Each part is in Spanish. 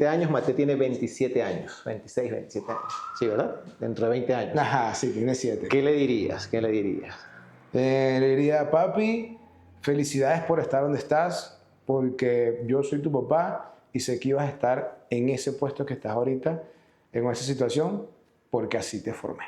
20 años, Mate tiene 27 años, 26, 27 años. Sí, ¿verdad? Dentro de 20 años. Ajá, sí, tiene 7. ¿Qué le dirías? ¿Qué le dirías? Le diría, papi, felicidades por estar donde estás, porque yo soy tu papá y sé que ibas a estar en ese puesto que estás ahorita, en esa situación, porque así te formé.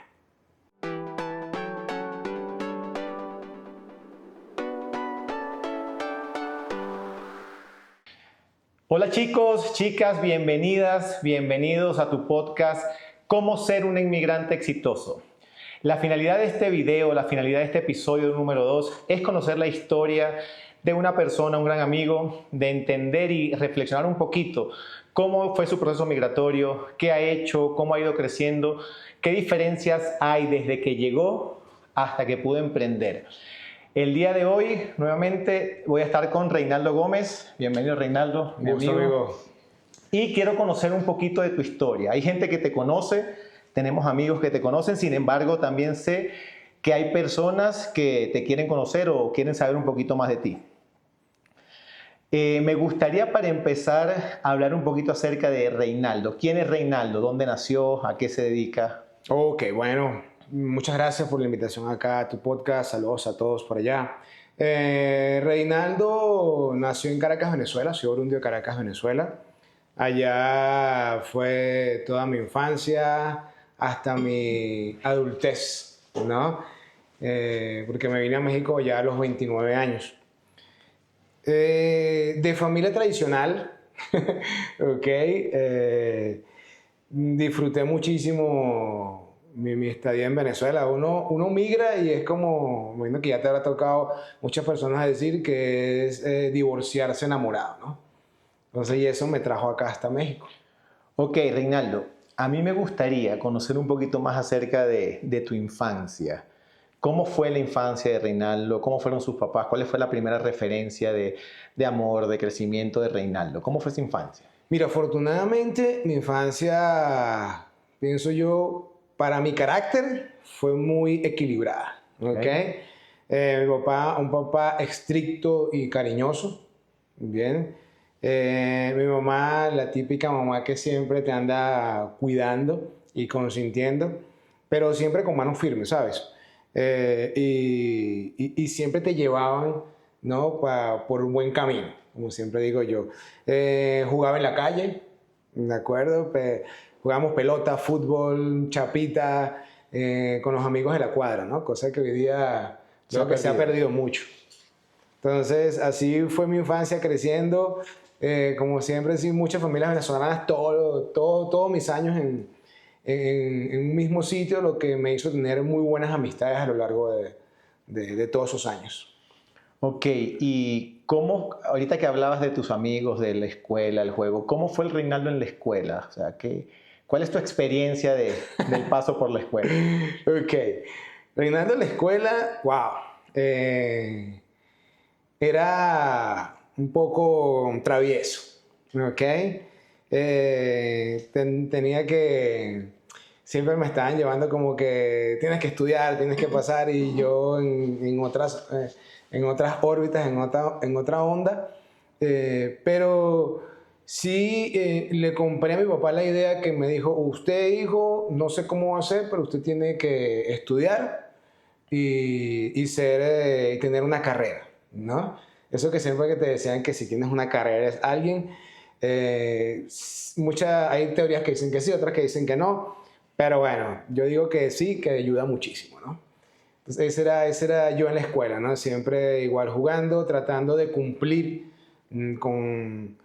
Hola chicos, chicas, bienvenidas, bienvenidos a tu podcast ¿Cómo ser un inmigrante exitoso? La finalidad de este video, la finalidad de este episodio número 2 es conocer la historia de una persona, un gran amigo, de entender y reflexionar un poquito cómo fue su proceso migratorio, qué ha hecho, cómo ha ido creciendo, qué diferencias hay desde que llegó hasta que pudo emprender. El día de hoy, nuevamente, voy a estar con Reinaldo Gómez. Bienvenido, Reinaldo, mi amigo. Y quiero conocer un poquito de tu historia. Hay gente que te conoce, tenemos amigos que te conocen, sin embargo, también sé que hay personas que te quieren conocer o quieren saber un poquito más de ti. Me gustaría, para empezar, hablar un poquito acerca de Reinaldo. ¿Quién es Reinaldo? ¿Dónde nació? ¿A qué se dedica? Ok, bueno. Muchas gracias por la invitación acá a tu podcast. Saludos a todos por allá. Reinaldo nació en Caracas, Venezuela. Soy oriundo de Caracas, Venezuela. Allá fue toda mi infancia hasta mi adultez, ¿no? Porque me vine a México ya a los 29 años. De familia tradicional, ok. Disfruté muchísimo mi estadía en Venezuela. Uno migra y es como, imagino que ya te habrá tocado muchas personas decir que es divorciarse enamorado, ¿no? Entonces, y eso me trajo acá hasta México. Ok, Reinaldo, a mí me gustaría conocer un poquito más acerca de tu infancia. ¿Cómo fue la infancia de Reinaldo? ¿Cómo fueron sus papás? ¿Cuál fue la primera referencia de amor, de crecimiento de Reinaldo? ¿Cómo fue su infancia? Mira, afortunadamente mi infancia, pienso yo, para mi carácter fue muy equilibrada, ¿ok? Mi papá, un papá estricto y cariñoso, ¿bien? Mi mamá, la típica mamá que siempre te anda cuidando y consintiendo, pero siempre con manos firmes, ¿sabes? Y siempre te llevaban, ¿no? Por un buen camino, como siempre digo yo. Jugaba en la calle, ¿de acuerdo? Jugábamos pelota, fútbol, chapita, con los amigos de la cuadra, ¿no? Cosa que hoy día creo que se ha perdido mucho. Entonces, así fue mi infancia creciendo. Como siempre, sí, muchas familias venezolanas, todos mis años en un mismo sitio, lo que me hizo tener muy buenas amistades a lo largo de todos esos años. Ok, y cómo, ahorita que hablabas de tus amigos, de la escuela, el juego, ¿cómo fue el Reinaldo en la escuela? O sea, ¿cuál es tu experiencia del paso por la escuela? Ok, Reinaldo en la escuela, wow. Era un poco travieso, ¿ok? Tenía que... Siempre me estaban llevando como que tienes que estudiar, tienes que pasar, y yo en otras órbitas, en otra onda. Pero sí le compré a mi papá la idea que me dijo, usted, hijo, no sé cómo va a ser, pero usted tiene que estudiar y tener una carrera, ¿no? Eso que siempre que te decían que si tienes una carrera eres alguien. Hay teorías que dicen que sí, otras que dicen que no, pero bueno, yo digo que sí, que ayuda muchísimo, ¿no? Entonces ese era yo en la escuela, ¿no? Siempre igual jugando, tratando de cumplir con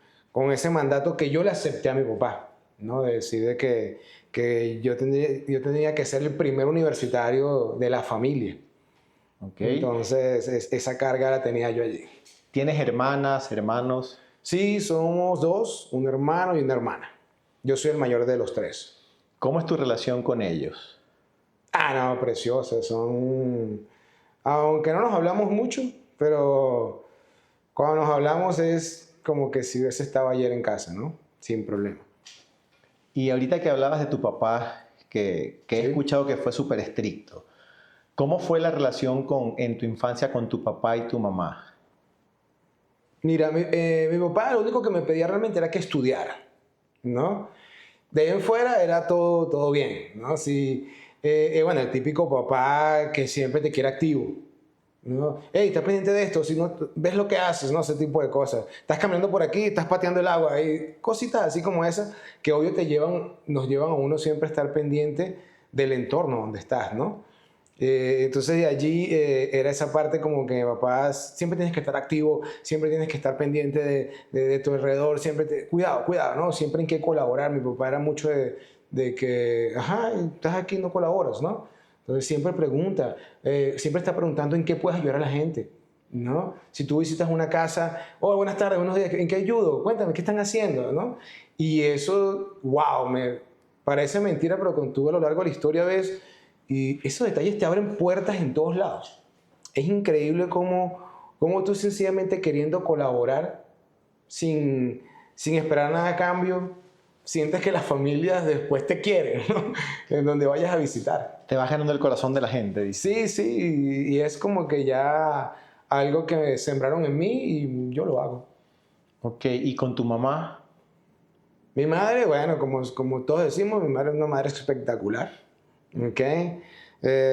ese mandato que yo le acepté a mi papá, ¿no? De decir que yo tenía que ser el primer universitario de la familia. Okay. Entonces esa carga la tenía yo allí. ¿Tienes hermanas, hermanos? Sí, somos dos, un hermano y una hermana. Yo soy el mayor de los 3. ¿Cómo es tu relación con ellos? No, preciosas. Aunque no nos hablamos mucho, pero cuando nos hablamos es como que si hubiese estado ayer en casa, ¿no? Sin problema. Y ahorita que hablabas de tu papá, que he escuchado que fue súper estricto, ¿cómo fue la relación en tu infancia con tu papá y tu mamá? Mira, mi papá lo único que me pedía realmente era que estudiara, ¿no? De ahí en fuera era todo bien, ¿no? Sí, bueno, el típico papá que siempre te quiere activo, ¿no? Hey, estás pendiente de esto, si no ves lo que haces, ¿no? Ese tipo de cosas. Estás caminando por aquí, estás pateando el agua, y cositas así como esas que obvio nos llevan a uno siempre a estar pendiente del entorno donde estás, ¿no? Entonces de allí era esa parte como que papá, siempre tienes que estar activo, siempre tienes que estar pendiente de tu alrededor, cuidado, ¿no? Siempre hay que colaborar. Mi papá era mucho de que, ajá, estás aquí, no colaboras, ¿no? Entonces siempre pregunta, siempre está preguntando en qué puedes ayudar a la gente, ¿no? Si tú visitas una casa, oh, buenas tardes, buenos días, ¿en qué ayudo? Cuéntame, ¿qué están haciendo? ¿No? Y eso, wow, me parece mentira, pero con tú a lo largo de la historia ves, y esos detalles te abren puertas en todos lados. Es increíble cómo tú sencillamente queriendo colaborar sin esperar nada a cambio, sientes que las familias después te quieren, ¿no? En donde vayas a visitar. Te vas ganando el corazón de la gente, dice. Sí, y es como que ya algo que sembraron en mí y yo lo hago. Ok, ¿y con tu mamá? Mi madre, bueno, como todos decimos, mi madre es una madre espectacular, ¿ok?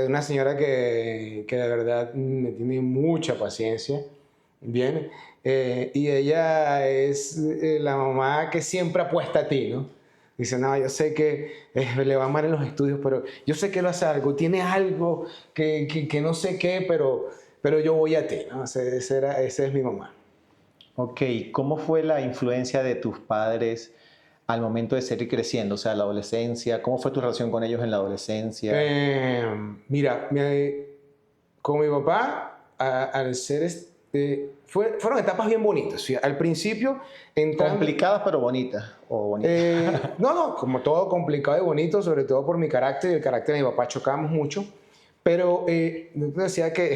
Una señora que de verdad me tiene mucha paciencia, ¿bien? Y ella es la mamá que siempre apuesta a ti, ¿no? Dice, no, yo sé que le va mal en los estudios, pero yo sé que lo hace algo, tiene algo que no sé qué, pero yo voy a ti, ¿no? Esa es mi mamá. Ok, ¿cómo fue la influencia de tus padres al momento de seguir creciendo? O sea, la adolescencia, ¿cómo fue tu relación con ellos en la adolescencia? Mira, con mi papá, al ser fueron etapas bien bonitas. Fíjate, al principio, Complicadas pero bonitas. O bonitas. no, como todo complicado y bonito, sobre todo por mi carácter y el carácter de mi papá, chocábamos mucho. Pero decía que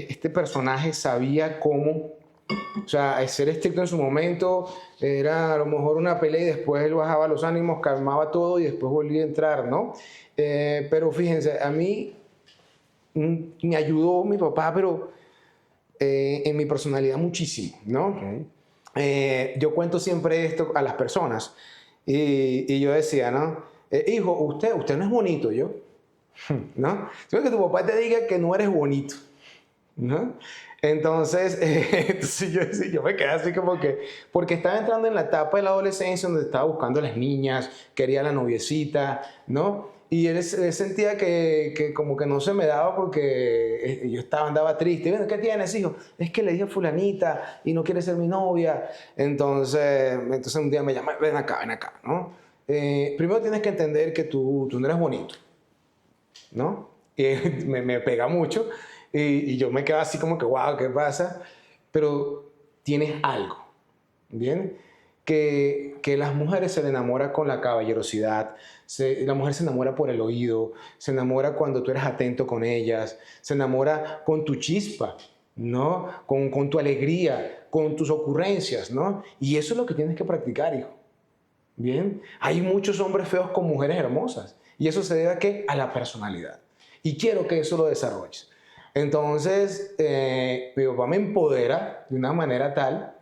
este personaje sabía cómo, o sea, ser estricto en su momento era a lo mejor una pelea y después él bajaba los ánimos, calmaba todo y después volvía a entrar, ¿no? Pero fíjense, a mí me ayudó mi papá, pero en mi personalidad muchísimo, ¿no? Okay. Yo cuento siempre esto a las personas y yo decía, ¿no? Hijo, usted no es bonito, yo, ¿no? Sino que tu papá te diga que no eres bonito, ¿no? Entonces, yo me quedé así como que, porque estaba entrando en la etapa de la adolescencia donde estaba buscando a las niñas, quería la noviecita, ¿no? Y él sentía que como que no se me daba porque yo andaba triste. Bueno, ¿qué tienes, hijo? Es que le dije a fulanita y no quiere ser mi novia. Entonces un día me llama, ven acá, ¿no? Primero tienes que entender que tú no eres bonito, ¿no? Y me pega mucho y yo me quedo así como que, wow, ¿qué pasa? Pero tienes algo, ¿bien? Que las mujeres se le enamora con la caballerosidad, la mujer se enamora por el oído, se enamora cuando tú eres atento con ellas, se enamora con tu chispa, ¿no? Con tu alegría, con tus ocurrencias, ¿no? Y eso es lo que tienes que practicar, hijo. ¿Bien? Hay muchos hombres feos con mujeres hermosas. ¿Y eso se debe a qué? A la personalidad. Y quiero que eso lo desarrolles. Entonces, mi papá me empodera de una manera tal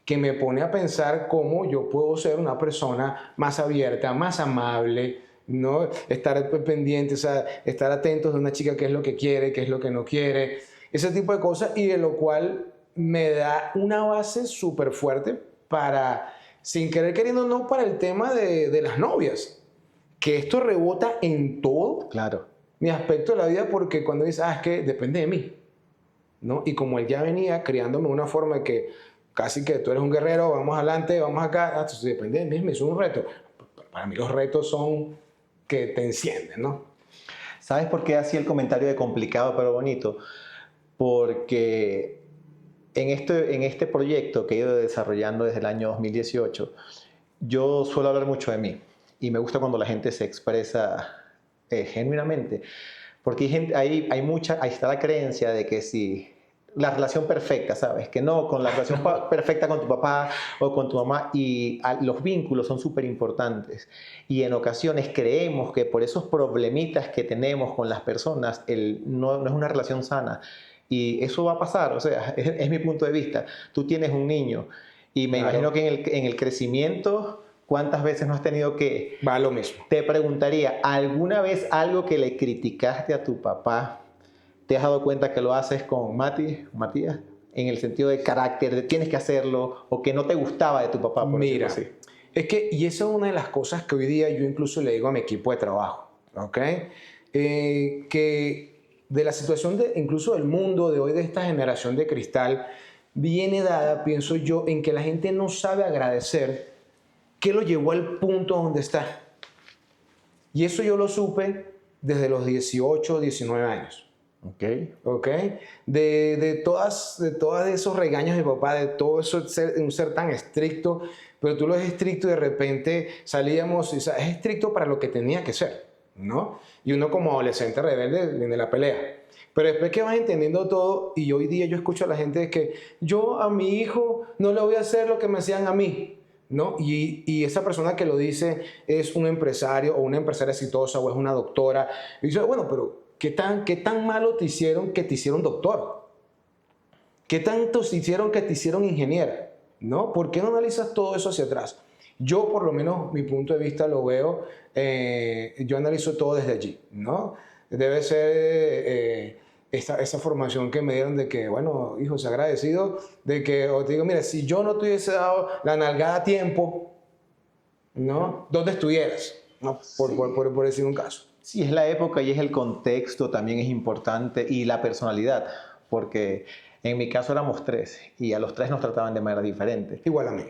que me pone a pensar cómo yo puedo ser una persona más abierta, más amable, ¿no? Estar pendiente, o sea, estar atentos de una chica qué es lo que quiere, qué es lo que no quiere, ese tipo de cosas, y de lo cual me da una base súper fuerte para, sin querer queriendo, no para el tema de las novias, que esto rebota en todo. Claro. Mi aspecto de la vida, porque cuando dices, es que depende de mí, ¿no? Y como él ya venía criándome de una forma de que casi que tú eres un guerrero, vamos adelante, vamos acá, entonces depende de mí, me hizo un reto. Para mí los retos son que te encienden, ¿no? ¿Sabes por qué hacía el comentario de complicado pero bonito? Porque en este proyecto que he ido desarrollando desde el año 2018, yo suelo hablar mucho de mí y me gusta cuando la gente se expresa genuinamente, porque ahí está la creencia de que si la relación perfecta, ¿sabes? Que no, con la relación perfecta con tu papá o con tu mamá, y los vínculos son súper importantes. Y en ocasiones creemos que por esos problemitas que tenemos con las personas, no es una relación sana. Y eso va a pasar, o sea, es mi punto de vista. Tú tienes un niño y me imagino que en el crecimiento ¿cuántas veces no has tenido que...? Va lo mismo. Te preguntaría, ¿alguna vez algo que le criticaste a tu papá, te has dado cuenta que lo haces con Matías? En el sentido de carácter, de tienes que hacerlo, o que no te gustaba de tu papá, por Mira, decirlo así. es que, y eso es una de las cosas que hoy día yo incluso le digo a mi equipo de trabajo, ¿ok? Que de la situación de, incluso del mundo de hoy, de esta generación de cristal, viene dada, pienso yo, en que la gente no sabe agradecer qué lo llevó al punto donde está. Y eso yo lo supe desde los 18, 19 años. Ok. ¿Ok? De todos esos regaños de papá, de todo eso, un ser tan estricto, pero tú lo ves estricto y de repente salíamos, o sea, es estricto para lo que tenía que ser, ¿no? Y uno como adolescente rebelde viene la pelea. Pero después que vas entendiendo todo, y hoy día yo escucho a la gente de que yo a mi hijo no le voy a hacer lo que me hacían a mí, ¿no? Y esa persona que lo dice es un empresario o una empresaria exitosa o es una doctora. Y dice, bueno, pero ¿qué tan malo te hicieron que te hicieron doctor? ¿Qué tanto te hicieron que te hicieron ingeniera? ¿No? ¿Por qué no analizas todo eso hacia atrás? Yo, por lo menos, mi punto de vista lo veo, yo analizo todo desde allí, ¿no? Debe ser esa formación que me dieron de que, bueno, hijo, se agradecido, de que, o te digo, mira, si yo no te hubiese dado la nalgada a tiempo, ¿no? ¿Dónde estuvieras? ¿No? Por decir un caso. Sí, es la época y es el contexto, también es importante, y la personalidad, porque en mi caso éramos tres y a los tres nos trataban de manera diferente. Igual a mí.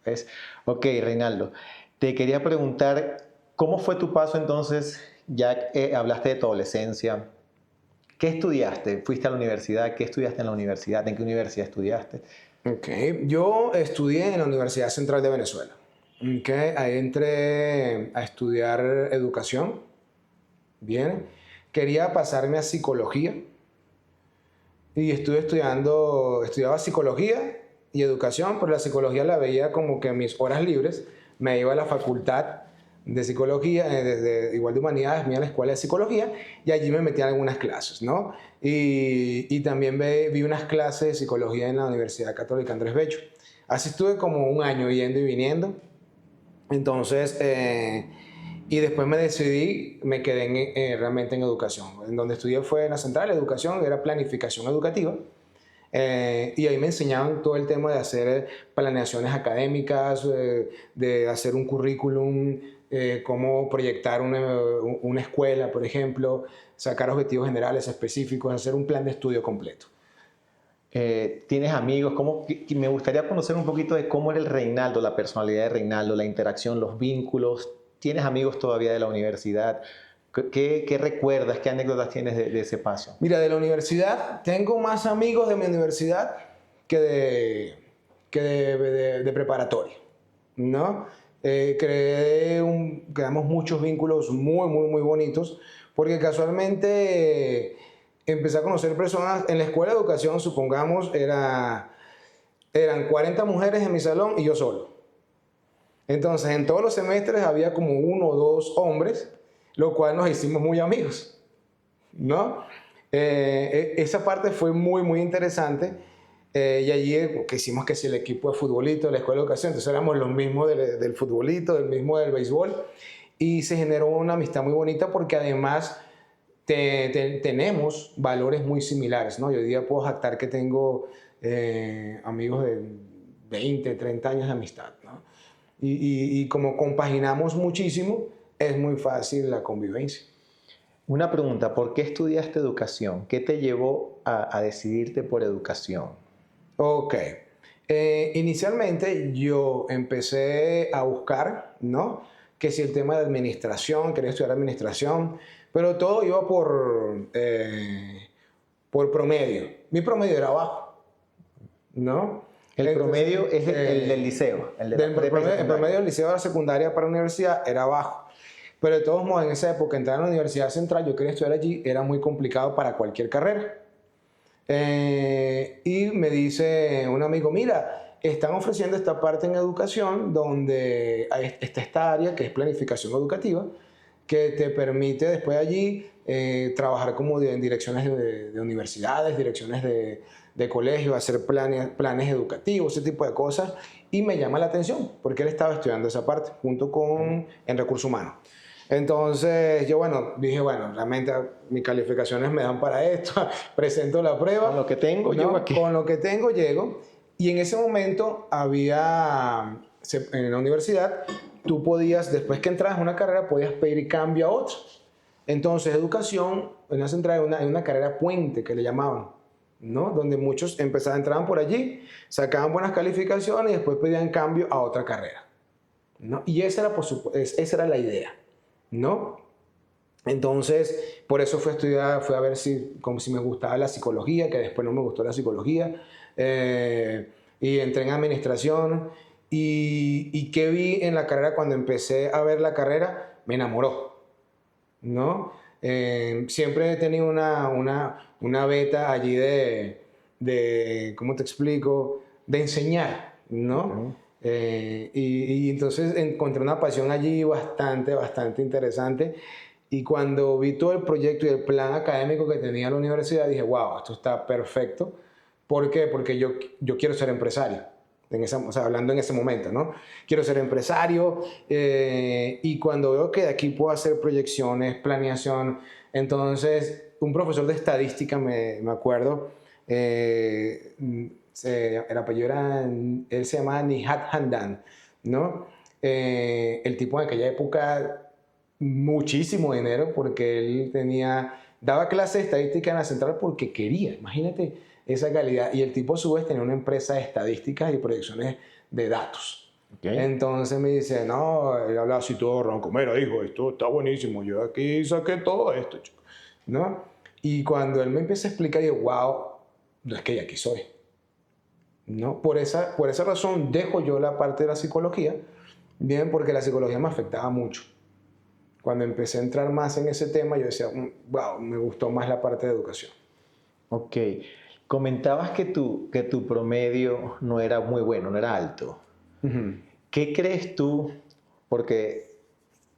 ¿Ves? Ok, Reinaldo, te quería preguntar, ¿cómo fue tu paso entonces? Ya hablaste de tu adolescencia. ¿Qué estudiaste? ¿Fuiste a la universidad? ¿Qué estudiaste en la universidad? ¿En qué universidad estudiaste? Ok, yo estudié en la Universidad Central de Venezuela. Ok, ahí entré a estudiar educación. Bien, quería pasarme a psicología y estudiaba psicología y educación, pero la psicología la veía como que en mis horas libres me iba a la facultad de psicología, igual de humanidades, me iba a la escuela de psicología y allí me metía en algunas clases, ¿no? Y también vi unas clases de psicología en la Universidad Católica Andrés Bello. Así estuve como un año yendo y viniendo. Entonces, y después me decidí, me quedé realmente en educación. En donde estudié fue en la Central de Educación, era planificación educativa. Y ahí me enseñaban todo el tema de hacer planeaciones académicas, de hacer un currículum, cómo proyectar una escuela, por ejemplo, sacar objetivos generales específicos, hacer un plan de estudio completo. ¿Tienes amigos? Me gustaría conocer un poquito de cómo era el Reinaldo, la personalidad de Reinaldo, la interacción, los vínculos. ¿Tienes amigos todavía de la universidad? ¿Qué recuerdas? ¿Qué anécdotas tienes de ese paso? Mira, de la universidad, tengo más amigos de mi universidad que de preparatoria, ¿no? Creamos muchos vínculos muy, muy, muy bonitos, porque casualmente empecé a conocer personas en la escuela de educación, supongamos, eran 40 mujeres en mi salón y yo solo. Entonces, en todos los semestres había como 1 o 2 hombres, lo cual nos hicimos muy amigos, ¿no? Esa parte fue muy, muy interesante. Y allí que hicimos que si el equipo de futbolito de la escuela de educación, entonces éramos los mismos del futbolito, del mismo del béisbol, y se generó una amistad muy bonita porque además tenemos valores muy similares, ¿no? Yo hoy día puedo jactar que tengo amigos de 20, 30 años de amistad, ¿no? Y como compaginamos muchísimo, es muy fácil la convivencia. Una pregunta, ¿por qué estudiaste educación? ¿Qué te llevó a decidirte por educación? Ok. Inicialmente yo empecé a buscar, ¿no? Que si el tema de administración, quería estudiar administración, pero todo iba por promedio. Mi promedio era bajo, ¿no? El promedio es el del liceo. El promedio del liceo de la secundaria para la universidad era bajo. Pero de todos modos, en esa época, entrar a la Universidad Central, yo quería estudiar allí, era muy complicado para cualquier carrera. Y me dice un amigo, mira, están ofreciendo esta parte en educación donde está esta área que es planificación educativa, que te permite después allí trabajar como en direcciones de universidades, direcciones de colegios, hacer planes educativos, ese tipo de cosas. y me llama la atención porque él estaba estudiando esa parte junto con en recursos humanos. Entonces yo, bueno, dije, bueno, realmente mis calificaciones me dan para esto, presento la prueba. Con lo que tengo, ¿no? llego aquí. Con lo que tengo, llego. Y en ese momento había, en la universidad, tú podías, después que entras a una carrera, podías pedir cambio a otra. Entonces, educación, en la central, en una carrera puente que le llamaban, ¿no? Donde muchos entraban por allí, sacaban buenas calificaciones y después pedían cambio a otra carrera, ¿no? Y esa era la idea, ¿no? Entonces, por eso fui a estudiar, fui a ver como si me gustaba la psicología, que después no me gustó la psicología, y entré en administración, y ¿qué vi en la carrera cuando empecé a ver la carrera? Me enamoró, ¿no? Siempre he tenido una beta allí ¿cómo te explico? De enseñar, ¿no? Y entonces encontré una pasión allí bastante interesante. Y cuando vi todo el proyecto y el plan académico que tenía la universidad, dije, wow, esto está perfecto. ¿Por qué? Porque yo quiero ser empresario. O sea, hablando en ese momento, ¿no? Quiero ser empresario y cuando veo que de aquí puedo hacer proyecciones, planeación, entonces un profesor de estadística, me acuerdo, el apellido él se llamaba Nihat Handan, ¿no? El tipo en aquella época, muchísimo dinero porque él daba clases de estadística en la central porque quería, imagínate esa calidad. Y el tipo a su vez tenía una empresa de estadísticas y proyecciones de datos. Okay. Entonces me dice, no, él hablaba así todo ronco, mira hijo, esto está buenísimo, yo aquí saqué todo esto, chico, ¿no? Y cuando él me empieza a explicar, yo, wow, no es que ya aquí soy, ¿no? Por esa razón dejo yo la parte de la psicología, bien, porque la psicología me afectaba mucho. Cuando empecé a entrar más en ese tema, yo decía, wow, me gustó más la parte de educación. Ok. Comentabas que tu promedio no era muy bueno, no era alto. Uh-huh. ¿Qué crees tú? Porque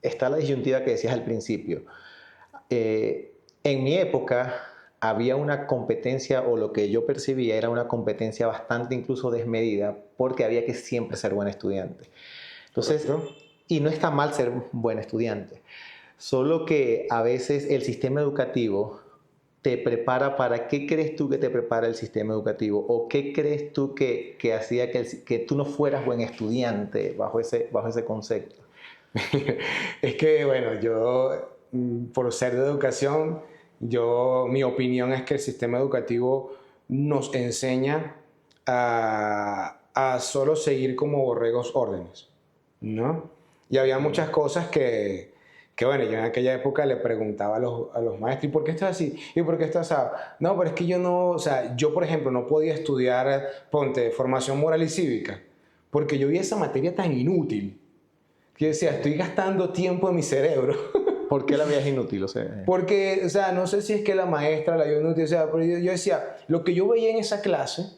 está la disyuntiva que decías al principio. En mi época había una competencia, o lo que yo percibía era una competencia bastante incluso desmedida, porque había que siempre ser buen estudiante. Entonces, y no está mal ser buen estudiante, solo que a veces el sistema educativo te prepara para... ¿Qué crees tú que te prepara el sistema educativo? ¿O qué crees tú que hacía que tú no fueras buen estudiante bajo ese concepto? Es que, bueno, yo, por ser de educación, mi opinión es que el sistema educativo nos enseña a solo seguir como borregos órdenes, ¿no? Y había muchas cosas que bueno, yo en aquella época le preguntaba a los maestros, ¿y por qué estás así? ¿Y por qué estás así? No, pero es que yo no, o sea, yo por ejemplo no podía estudiar, formación moral y cívica, porque yo vi esa materia tan inútil, que decía, estoy gastando tiempo en mi cerebro. ¿Por qué la veías inútil? O sea, porque, o sea, no sé si es que la maestra la vio inútil, o sea, pero yo decía, lo que yo veía en esa clase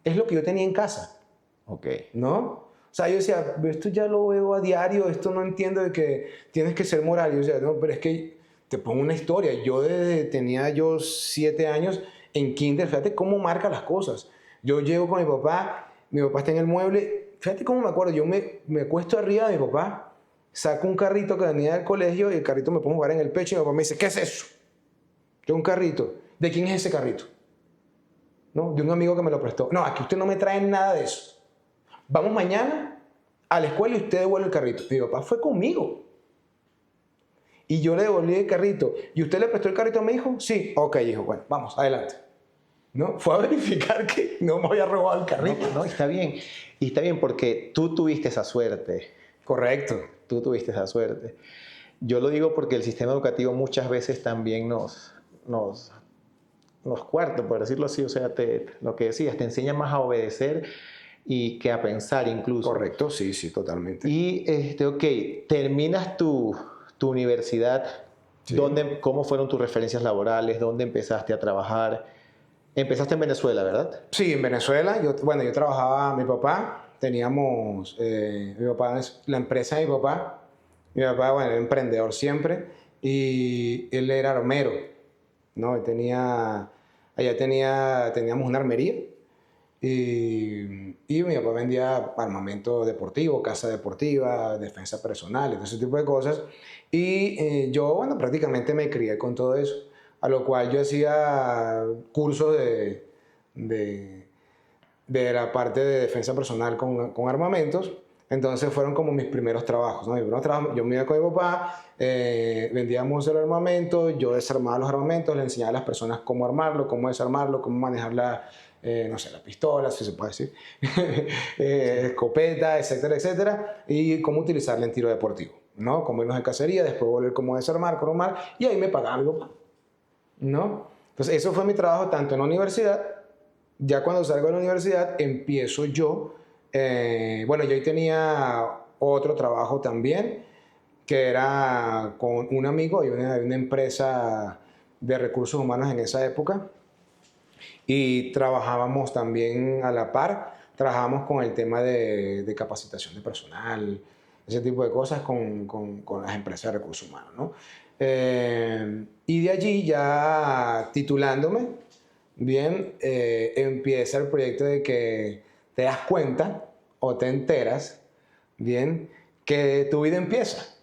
es lo que yo tenía en casa. Ok. ¿No? O sea, yo decía, esto ya lo veo a diario, esto no entiendo de que tienes que ser moral. Yo decía, no, pero es que te pongo una historia. Tenía 7 años en kinder, fíjate cómo marca las cosas. Yo llego con mi papá está en el mueble, fíjate cómo me acuerdo, yo me acuesto arriba de mi papá, saco un carrito que venía del colegio y el carrito me pongo a jugar en el pecho y mi papá me dice, ¿qué es eso? Yo, un carrito. ¿De quién es ese carrito? ¿No? De un amigo que me lo prestó. No, aquí usted no me trae nada de eso. Vamos mañana a la escuela y usted devuelve el carrito. Mi papá fue conmigo. Y yo le devolví el carrito. ¿Y usted le prestó el carrito a mi hijo? Sí. Ok, hijo, bueno, vamos, adelante. ¿No? Fue a verificar que no me había robado el carrito. No, está bien. Y está bien porque tú tuviste esa suerte. Correcto. Tú tuviste esa suerte. Yo lo digo porque el sistema educativo muchas veces también nos cuarta, por decirlo así. O sea, lo que decías, te enseña más a obedecer y que a pensar incluso. Correcto, sí, totalmente. Y, ok, terminas tu universidad, sí. ¿Cómo fueron tus referencias laborales? ¿Dónde empezaste a trabajar? Empezaste en Venezuela, ¿verdad? Sí, en Venezuela. Yo trabajaba, mi papá, teníamos, la empresa de mi papá, bueno, era emprendedor siempre, y él era armero, ¿no? Teníamos una armería, Y mi papá vendía armamento deportivo, casa deportiva, defensa personal, todo ese tipo de cosas. Y yo, bueno, prácticamente me crié con todo eso. A lo cual yo hacía cursos de, de la parte de defensa personal con armamentos. Entonces fueron como mis primeros trabajos, ¿no? Mis primeros trabajos, yo me iba con mi papá, vendíamos el armamento, yo desarmaba los armamentos, le enseñaba a las personas cómo armarlo, cómo desarmarlo, cómo manejar no sé, la pistola, si se puede decir, escopeta, etcétera, etcétera, y cómo utilizarla en tiro deportivo, ¿no? Cómo irnos en cacería, después volver cómo desarmar, cómo armar, y ahí me pagaba mi papá, ¿no? Entonces eso fue mi trabajo tanto en la universidad. Ya cuando salgo de la universidad empiezo yo, bueno, yo ahí tenía otro trabajo también, que era con un amigo y una empresa de recursos humanos en esa época, y trabajábamos también a la par, trabajábamos con el tema de capacitación de personal, ese tipo de cosas con las empresas de recursos humanos, ¿no? Y de allí ya titulándome, bien, empieza el proyecto de que te das cuenta o te enteras, bien, que tu vida empieza,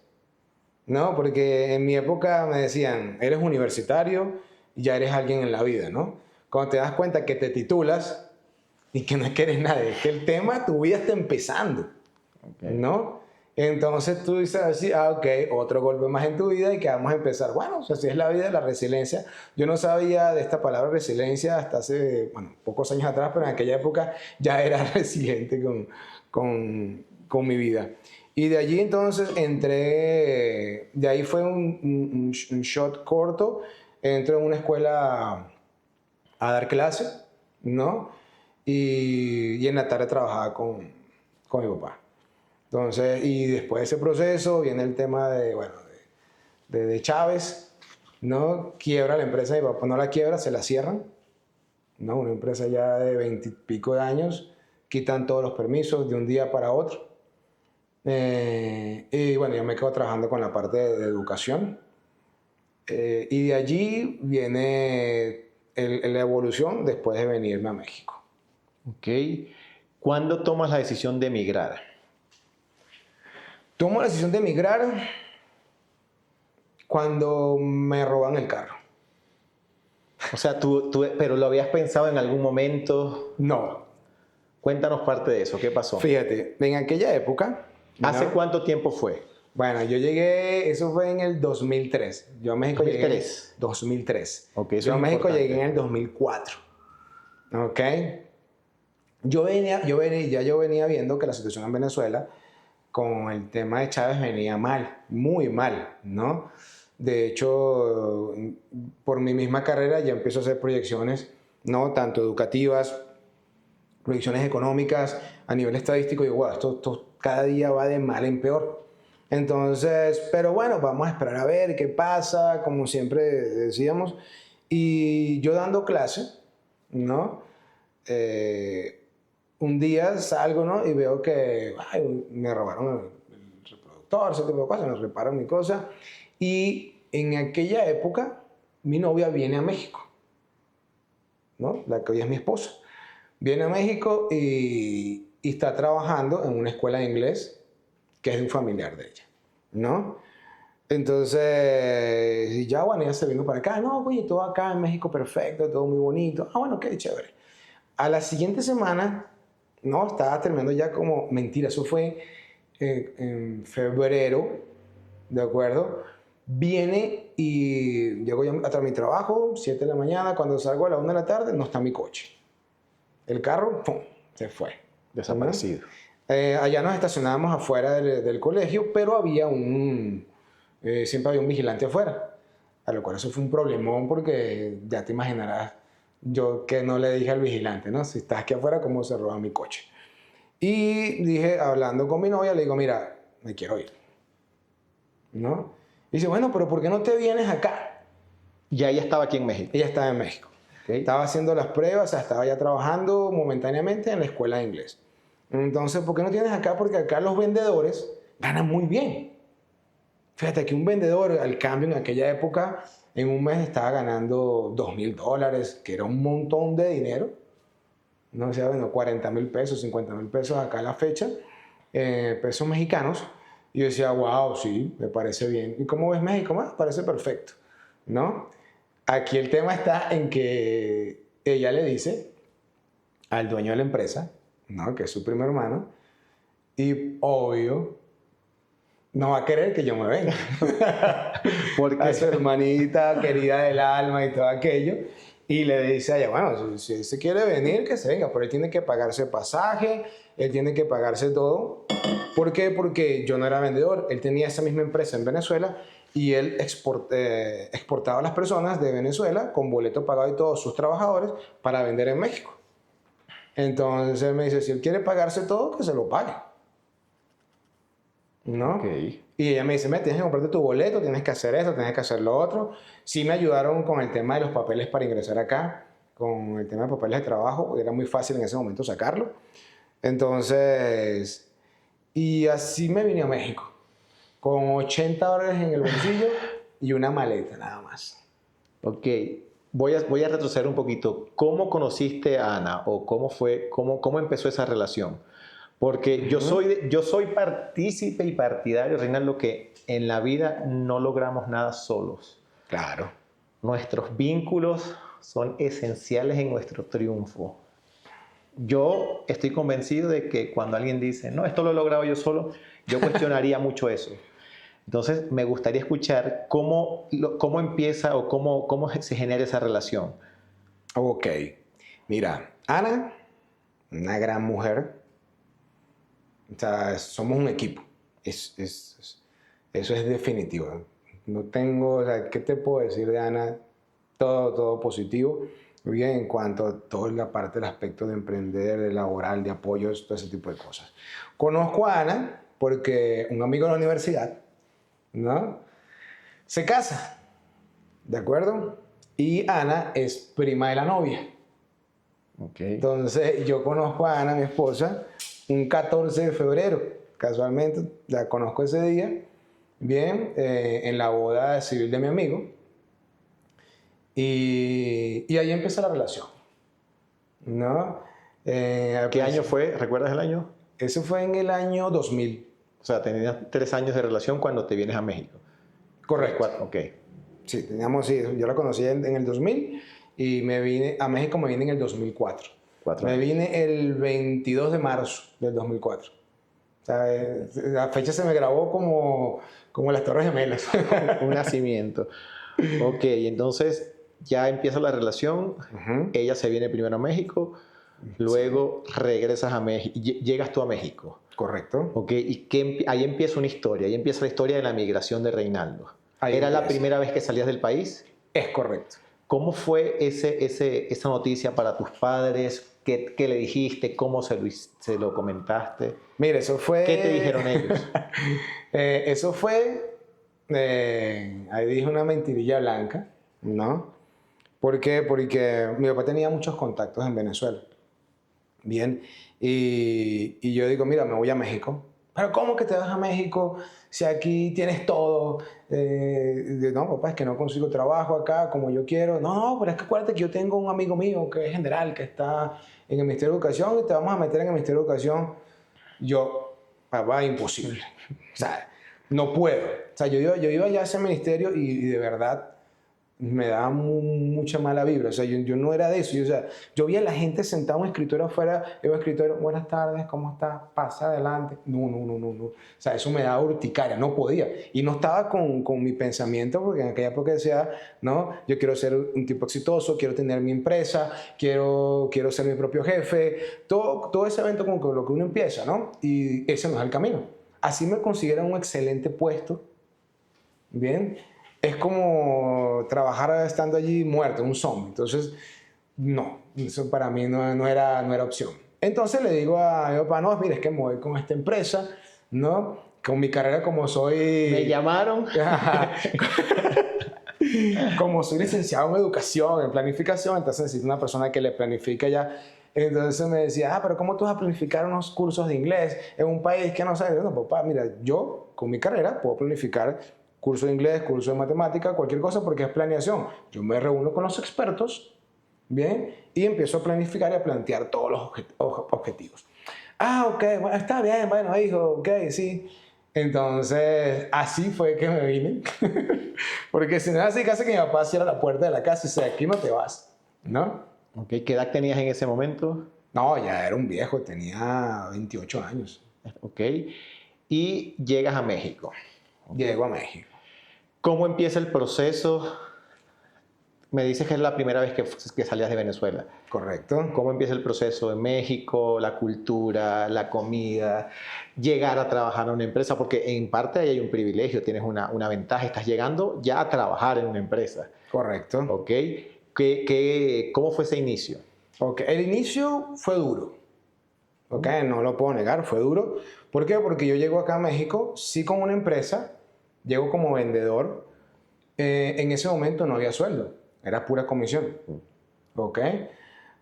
¿no? Porque en mi época me decían, eres universitario y ya eres alguien en la vida, ¿no? Cuando te das cuenta que te titulas y que no es que eres nadie, es que el tema, tu vida está empezando, ¿no? Entonces tú dices así, ok, otro golpe más en tu vida y que vamos a empezar. Bueno, o sea, así es la vida, la resiliencia. Yo no sabía de esta palabra resiliencia hasta hace, bueno, pocos años atrás, pero en aquella época ya era resiliente con mi vida. Y de allí entonces entré, de ahí fue un shot corto, entré en una escuela a dar clases, ¿no? Y en la tarde trabajaba con mi papá. Entonces, y después de ese proceso viene el tema de, bueno, de Chávez, ¿no? Quiebra la empresa de mi papá, no la quiebra, se la cierran, ¿no? Una empresa ya de 20 y pico de años, quitan todos los permisos de un día para otro. Y bueno, yo me quedo trabajando con la parte de educación. Y de allí viene la evolución después de venirme a México. Ok. ¿Cuándo tomas la decisión de emigrar? Tomo la decisión de emigrar cuando me roban el carro. O sea, pero lo habías pensado en algún momento. No. Cuéntanos parte de eso. ¿Qué pasó? Fíjate, en aquella época... ¿Hace ¿no? cuánto tiempo fue? Bueno, yo llegué, eso fue en el 2003. Yo a México 2003. llegué en 2003. Ok, eso yo a es México importante. llegué en el 2004. ¿Ok? Yo venía viendo que la situación en Venezuela con el tema de Chávez venía mal, muy mal, ¿no? De hecho, por mi misma carrera ya empiezo a hacer proyecciones, ¿no? Tanto educativas, proyecciones económicas, a nivel estadístico, y wow, esto cada día va de mal en peor. Entonces, pero bueno, vamos a esperar a ver qué pasa, como siempre decíamos. Y yo dando clase, ¿no? Un día salgo, ¿no? Y veo que ay, me robaron el reproductor, ese tipo de cosas, me reparan mi cosa. Y en aquella época, mi novia viene a México, ¿no? La que hoy es mi esposa. Viene a México y está trabajando en una escuela de inglés que es de un familiar de ella, ¿no? Entonces, y ya, bueno, ella se vino para acá. No, oye, todo acá en México perfecto, todo muy bonito. Ah, bueno, qué chévere. A la siguiente semana, no, estaba terminando ya como, mentira, eso fue en febrero, ¿de acuerdo? Viene y llego yo a mi trabajo, 7 de la mañana, cuando salgo a la 1 de la tarde, no está mi coche. El carro, ¡pum!, se fue. Desaparecido. Allá nos estacionábamos afuera del colegio, pero había siempre había un vigilante afuera, a lo cual eso fue un problemón porque ya te imaginarás yo que no le dije al vigilante, ¿no? Si estás aquí afuera, ¿cómo se roba mi coche? Y dije, hablando con mi novia, le digo, mira, me quiero ir, ¿no? Y dice, bueno, pero ¿por qué no te vienes acá? Ya ella estaba aquí en México. Ella estaba en México. Okay. Estaba haciendo las pruebas, o sea, estaba ya trabajando momentáneamente en la escuela de inglés. Entonces, ¿por qué no tienes acá? Porque acá los vendedores ganan muy bien. Fíjate que un vendedor, al cambio, en aquella época, en un mes estaba ganando $2,000, que era un montón de dinero, no sé, bueno, 40.000 pesos, 50.000 pesos acá a la fecha, pesos mexicanos. Y yo decía, wow, sí, me parece bien. ¿Y cómo ves México? Me parece perfecto, ¿no? Aquí el tema está en que ella le dice al dueño de la empresa, ¿no? Que es su primo hermano, y obvio, no va a querer que yo me venga. Porque A su hermanita querida del alma y todo aquello. Y le dice a ella, bueno, si él se quiere venir, que se venga, pero él tiene que pagarse pasaje, él tiene que pagarse todo. ¿Por qué? Porque yo no era vendedor, él tenía esa misma empresa en Venezuela y él exportaba a las personas de Venezuela con boleto pagado y todos sus trabajadores para vender en México. Entonces me dice, si él quiere pagarse todo, que se lo pague, ¿no? Ok. Y ella me dice, tienes que comprarte tu boleto, tienes que hacer esto, tienes que hacer lo otro. Sí me ayudaron con el tema de los papeles para ingresar acá, con el tema de papeles de trabajo, era muy fácil en ese momento sacarlo. Entonces, y así me vine a México, con $80 en el bolsillo y una maleta nada más. Ok, voy a retroceder un poquito. ¿Cómo conociste a Ana o cómo empezó esa relación? Porque yo soy partícipe y partidario, Reinaldo, que en la vida no logramos nada solos. Claro. Nuestros vínculos son esenciales en nuestro triunfo. Yo estoy convencido de que cuando alguien dice, no, esto lo he logrado yo solo, yo cuestionaría mucho eso. Entonces, me gustaría escuchar cómo empieza o cómo se genera esa relación. Ok. Mira, Ana, una gran mujer. O sea, somos un equipo. Eso es definitivo. No tengo, o sea, ¿qué te puedo decir de Ana? Todo positivo. Bien, en cuanto a toda la parte del aspecto de emprender, de laboral, de apoyo, todo ese tipo de cosas. Conozco a Ana porque un amigo de la universidad, ¿no? Se casa, ¿de acuerdo? Y Ana es prima de la novia. Okay. Entonces, yo conozco a Ana, mi esposa, un 14 de febrero, casualmente, la conozco ese día, bien, en la boda civil de mi amigo. Y ahí empieza la relación, ¿no? ¿Qué año fue? ¿Recuerdas el año? Eso fue en el año 2000. O sea, tenías 3 años de relación cuando te vienes a México. Correcto. 3, 4, ok. Sí, sí, yo la conocí en el 2000 y me vine a México, me vine en el 2004. 4 Me años. vine el 22 de marzo del 2004. O sea, la fecha se me grabó como las Torres Gemelas. Un nacimiento. Ok, entonces ya empieza la relación. Ella se viene primero a México, luego regresas a México, llegas tú a México. Correcto. Ok, y ahí empieza una historia, ahí empieza la historia de la migración de Reinaldo. Ahí ¿Era la empieza. primera vez que salías del país? Es correcto. ¿Cómo fue esa noticia para tus padres? ¿Qué le dijiste? ¿Cómo se lo comentaste? Mire, eso fue... ¿Qué te dijeron ellos? Eso fue... ahí dije una mentirilla blanca, ¿no? ¿Por qué? Porque mi papá tenía muchos contactos en Venezuela. Bien. Y yo digo, mira, me voy a México. ¿Pero cómo que te vas a México si aquí tienes todo? No, papá, es que no consigo trabajo acá como yo quiero. No, pero es que acuérdate que yo tengo un amigo mío que es general, que está en el Ministerio de Educación y te vamos a meter en el Ministerio de Educación. Yo, papá, imposible. O sea, no puedo. O sea, yo iba allá a ese ministerio y de verdad me daba mucha mala vibra. O sea, yo no era de eso. Yo vi a la gente sentada en un escritorio afuera, y un escritorio, buenas tardes, ¿cómo estás? Pasa adelante. No. O sea, eso me daba urticaria, no podía. Y no estaba con mi pensamiento, porque en aquella época decía, no, yo quiero ser un tipo exitoso, quiero tener mi empresa, quiero ser mi propio jefe. Todo ese evento como que lo que uno empieza, ¿no? Y ese no es el camino. Así me consiguieron un excelente puesto, ¿bien? Es como trabajar estando allí muerto, un zombie. Entonces, no, eso para mí no era opción. Entonces le digo a mi papá, no, mira, es que me voy con esta empresa, ¿no? Con mi carrera como soy... Me llamaron. Como soy licenciado en educación, en planificación, entonces necesito una persona que le planifique ya. Entonces me decía, pero ¿cómo tú vas a planificar unos cursos de inglés en un país que no sabes? No, papá, mira, yo con mi carrera puedo planificar curso de inglés, curso de matemática, cualquier cosa, porque es planeación. Yo me reúno con los expertos, Bien, y empiezo a planificar y a plantear todos los objetivos. Ah, ok, bueno, está bien, bueno, hijo, ok, sí. Entonces, así fue que me vine. Porque si no era así, casi que mi papá cierra la puerta de la casa y dice, aquí no te vas, ¿no? Ok, ¿qué edad tenías en ese momento? No, ya era un viejo, tenía 28 años. Ok, y llegas a México. Llego a México. ¿Cómo empieza el proceso? Me dices que es la primera vez que salías de Venezuela. Correcto. ¿Cómo empieza el proceso en México, la cultura, la comida, llegar a trabajar en una empresa? Porque en parte ahí hay un privilegio, tienes una ventaja, estás llegando ya a trabajar en una empresa. Correcto. ¿Ok? ¿Cómo fue ese inicio? Ok, el inicio fue duro. Ok, no lo puedo negar, fue duro. ¿Por qué? Porque yo llego acá a México, sí con una empresa, llego como vendedor. En ese momento no había sueldo, era pura comisión. Ok.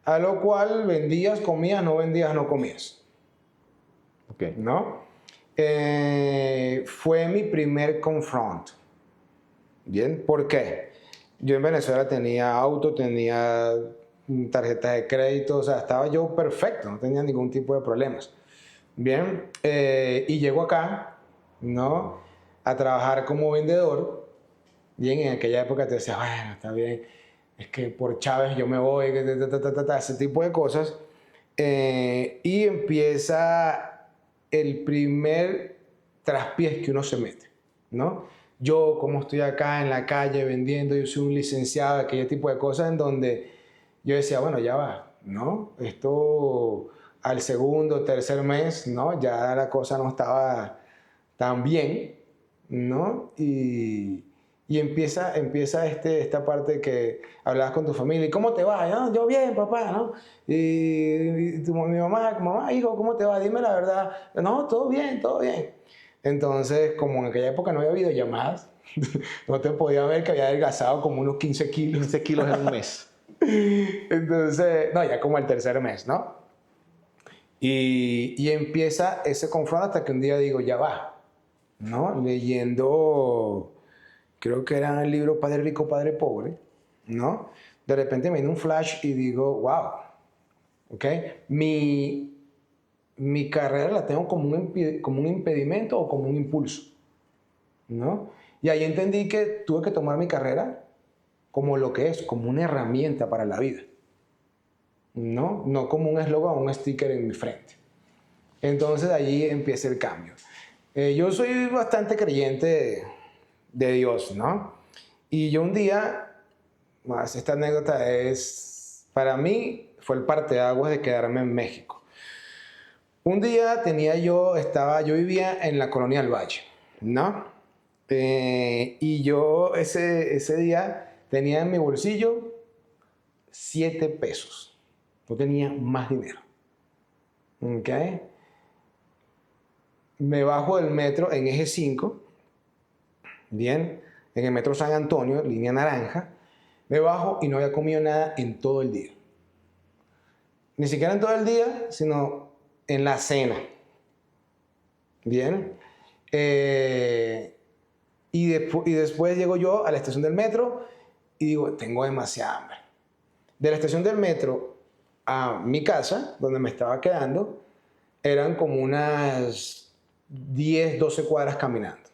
A lo cual vendías, comías, no vendías, no comías. Ok. ¿No? Fue mi primer confront. Bien, ¿por qué? Yo en Venezuela tenía auto, tenía tarjeta de crédito, o sea, estaba yo perfecto, no tenía ningún tipo de problemas. Bien, y llego acá, ¿no? A trabajar como vendedor. Bien, en aquella época te decía, bueno, está bien, es que por Chávez yo me voy, ese tipo de cosas. Y empieza el primer traspiés que uno se mete, ¿no? Yo, como estoy acá en la calle vendiendo, yo soy un licenciado, aquel tipo de cosas en donde yo decía, bueno, ya va, ¿no? Esto al segundo, tercer mes, ¿no? Ya la cosa no estaba tan bien, ¿no? Y empieza esta parte que hablabas con tu familia, ¿y cómo te va? ¿No? Yo bien, papá, ¿no? Mi mamá, hijo, ¿cómo te va? Dime la verdad. No, todo bien, todo bien. Entonces, como en aquella época no había videollamadas, no te podía ver que había adelgazado como unos 15 kilos. 15 kilos en un mes. Entonces, no, ya como el tercer mes, ¿no? Y empieza ese confronto hasta que un día digo, ya va, ¿no? Leyendo, creo que era el libro Padre Rico, Padre Pobre, ¿no? De repente me viene un flash y digo, wow, ¿ok? Mi carrera la tengo como un impedimento o como un impulso, ¿no? Y ahí entendí que tuve que tomar mi carrera como lo que es, como una herramienta para la vida, ¿no? No como un eslogan o un sticker en mi frente. Entonces allí empieza el cambio. Yo soy bastante creyente de Dios, ¿no? Y yo un día, más esta anécdota es, para mí, fue el parteaguas de quedarme en México. Un día yo vivía en la Colonia del Valle, ¿no? Y yo ese día tenía en mi bolsillo 7 pesos. No tenía más dinero. ¿Ok? Me bajo del metro en eje 5, bien, en el metro San Antonio, línea naranja. Me bajo y no había comido nada en todo el día. Ni siquiera en todo el día, sino en la cena. Bien. Y después llego yo a la estación del metro y digo, tengo demasiada hambre. De la estación del metro a mi casa, donde me estaba quedando, eran como unas 10, 12 cuadras caminando,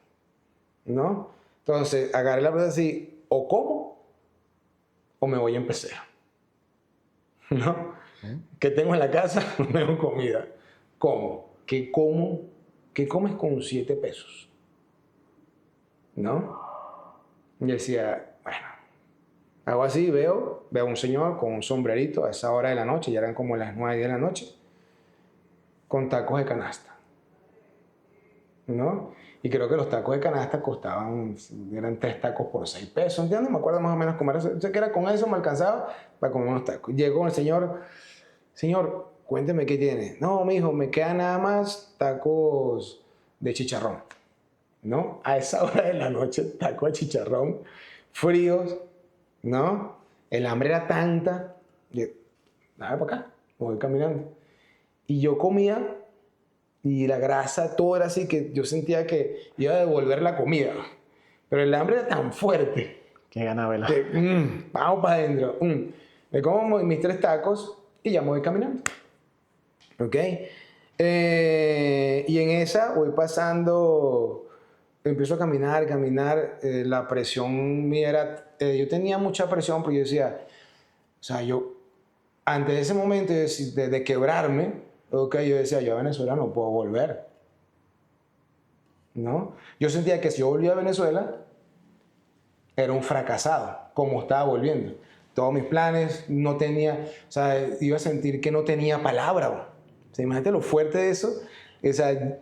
¿no? Entonces, agarré la pregunta así, o como, o me voy a empezar, ¿no? ¿Qué tengo en la casa? No tengo comida. ¿Cómo? ¿Qué como? ¿Qué comes con 7 pesos? ¿No? Y decía, bueno, hago así, veo a un señor con un sombrerito a esa hora de la noche, ya eran como las 9 de la noche, con tacos de canasta, ¿no? Y creo que los tacos de canasta costaban, eran 3 tacos por 6 pesos, ¿entiendes? Me acuerdo más o menos cómo era eso. Sé que era con eso me alcanzaba para comer unos tacos. Llegó el señor, cuénteme qué tiene. No, mijo, me quedan nada más tacos de chicharrón, ¿no? A esa hora de la noche, tacos de chicharrón, fríos, ¿no? El hambre era tanta. Yo, nada, para acá, me voy caminando. Y yo comía y la grasa, todo era así que yo sentía que iba a devolver la comida. Pero el hambre era tan fuerte Qué ganaba el que, vamos para adentro. Me como mis 3 tacos y ya me voy caminando. ¿Ok? Y en esa voy pasando, empiezo a caminar, la presión mía era, yo tenía mucha presión porque yo decía, o sea, yo, antes de ese momento de quebrarme, ok, yo decía, yo a Venezuela no puedo volver, ¿no? Yo sentía que si yo volvía a Venezuela, era un fracasado, como estaba volviendo. Todos mis planes, no tenía, o sea, iba a sentir que no tenía palabra, bro. O sea, imagínate lo fuerte de eso. O sea,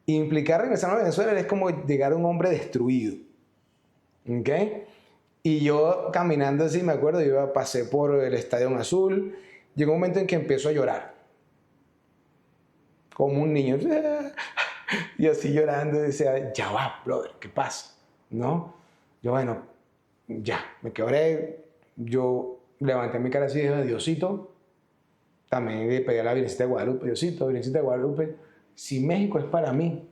implicar regresar a Venezuela es como llegar a un hombre destruido. ¿Ok? Y yo caminando así, me acuerdo, pasé por el Estadio Azul. Llegó un momento en que empiezo a llorar. Como un niño. Y así llorando, decía, ya va, brother, ¿qué pasa? ¿No? Yo, bueno, ya, me quebré. Yo levanté mi cara así y dije, Diosito. También le pedí a la Virgencita de Guadalupe, Diosito, Virgencita de Guadalupe, si México es para mí,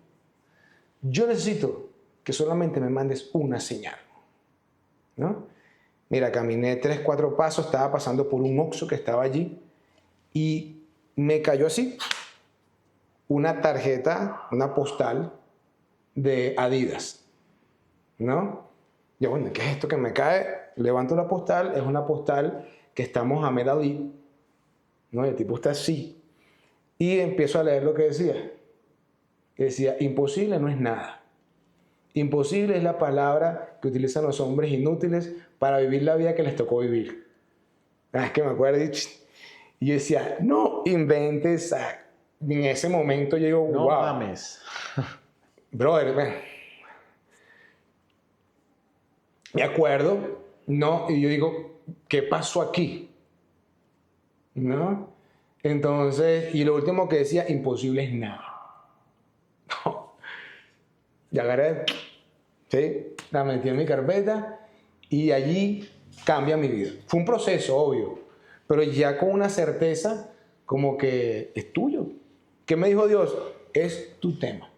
yo necesito que solamente me mandes una señal, ¿no? Mira, caminé 3, 4 pasos, estaba pasando por un Oxxo que estaba allí y me cayó así una tarjeta, una postal de Adidas, ¿no? Yo, bueno, ¿qué es esto que me cae? Levanto la postal, es una postal que está Mohamed Ali, ¿no? Y el tipo está así. Y empiezo a leer lo que decía. Decía, imposible no es nada. Imposible es la palabra que utilizan los hombres inútiles para vivir la vida que les tocó vivir. Es que me acuerdo y yo decía, no inventes. En ese momento yo digo, No wow. mames. Brother, bueno. Me acuerdo, ¿no? Y yo digo, ¿qué pasó aquí? ¿No? Entonces, y lo último que decía, imposible es nada. No. Y agarré, ¿sí? La metí en mi carpeta y allí cambia mi vida. Fue un proceso, obvio, pero ya con una certeza como que es tuyo. ¿Qué me dijo Dios? Es tu tema.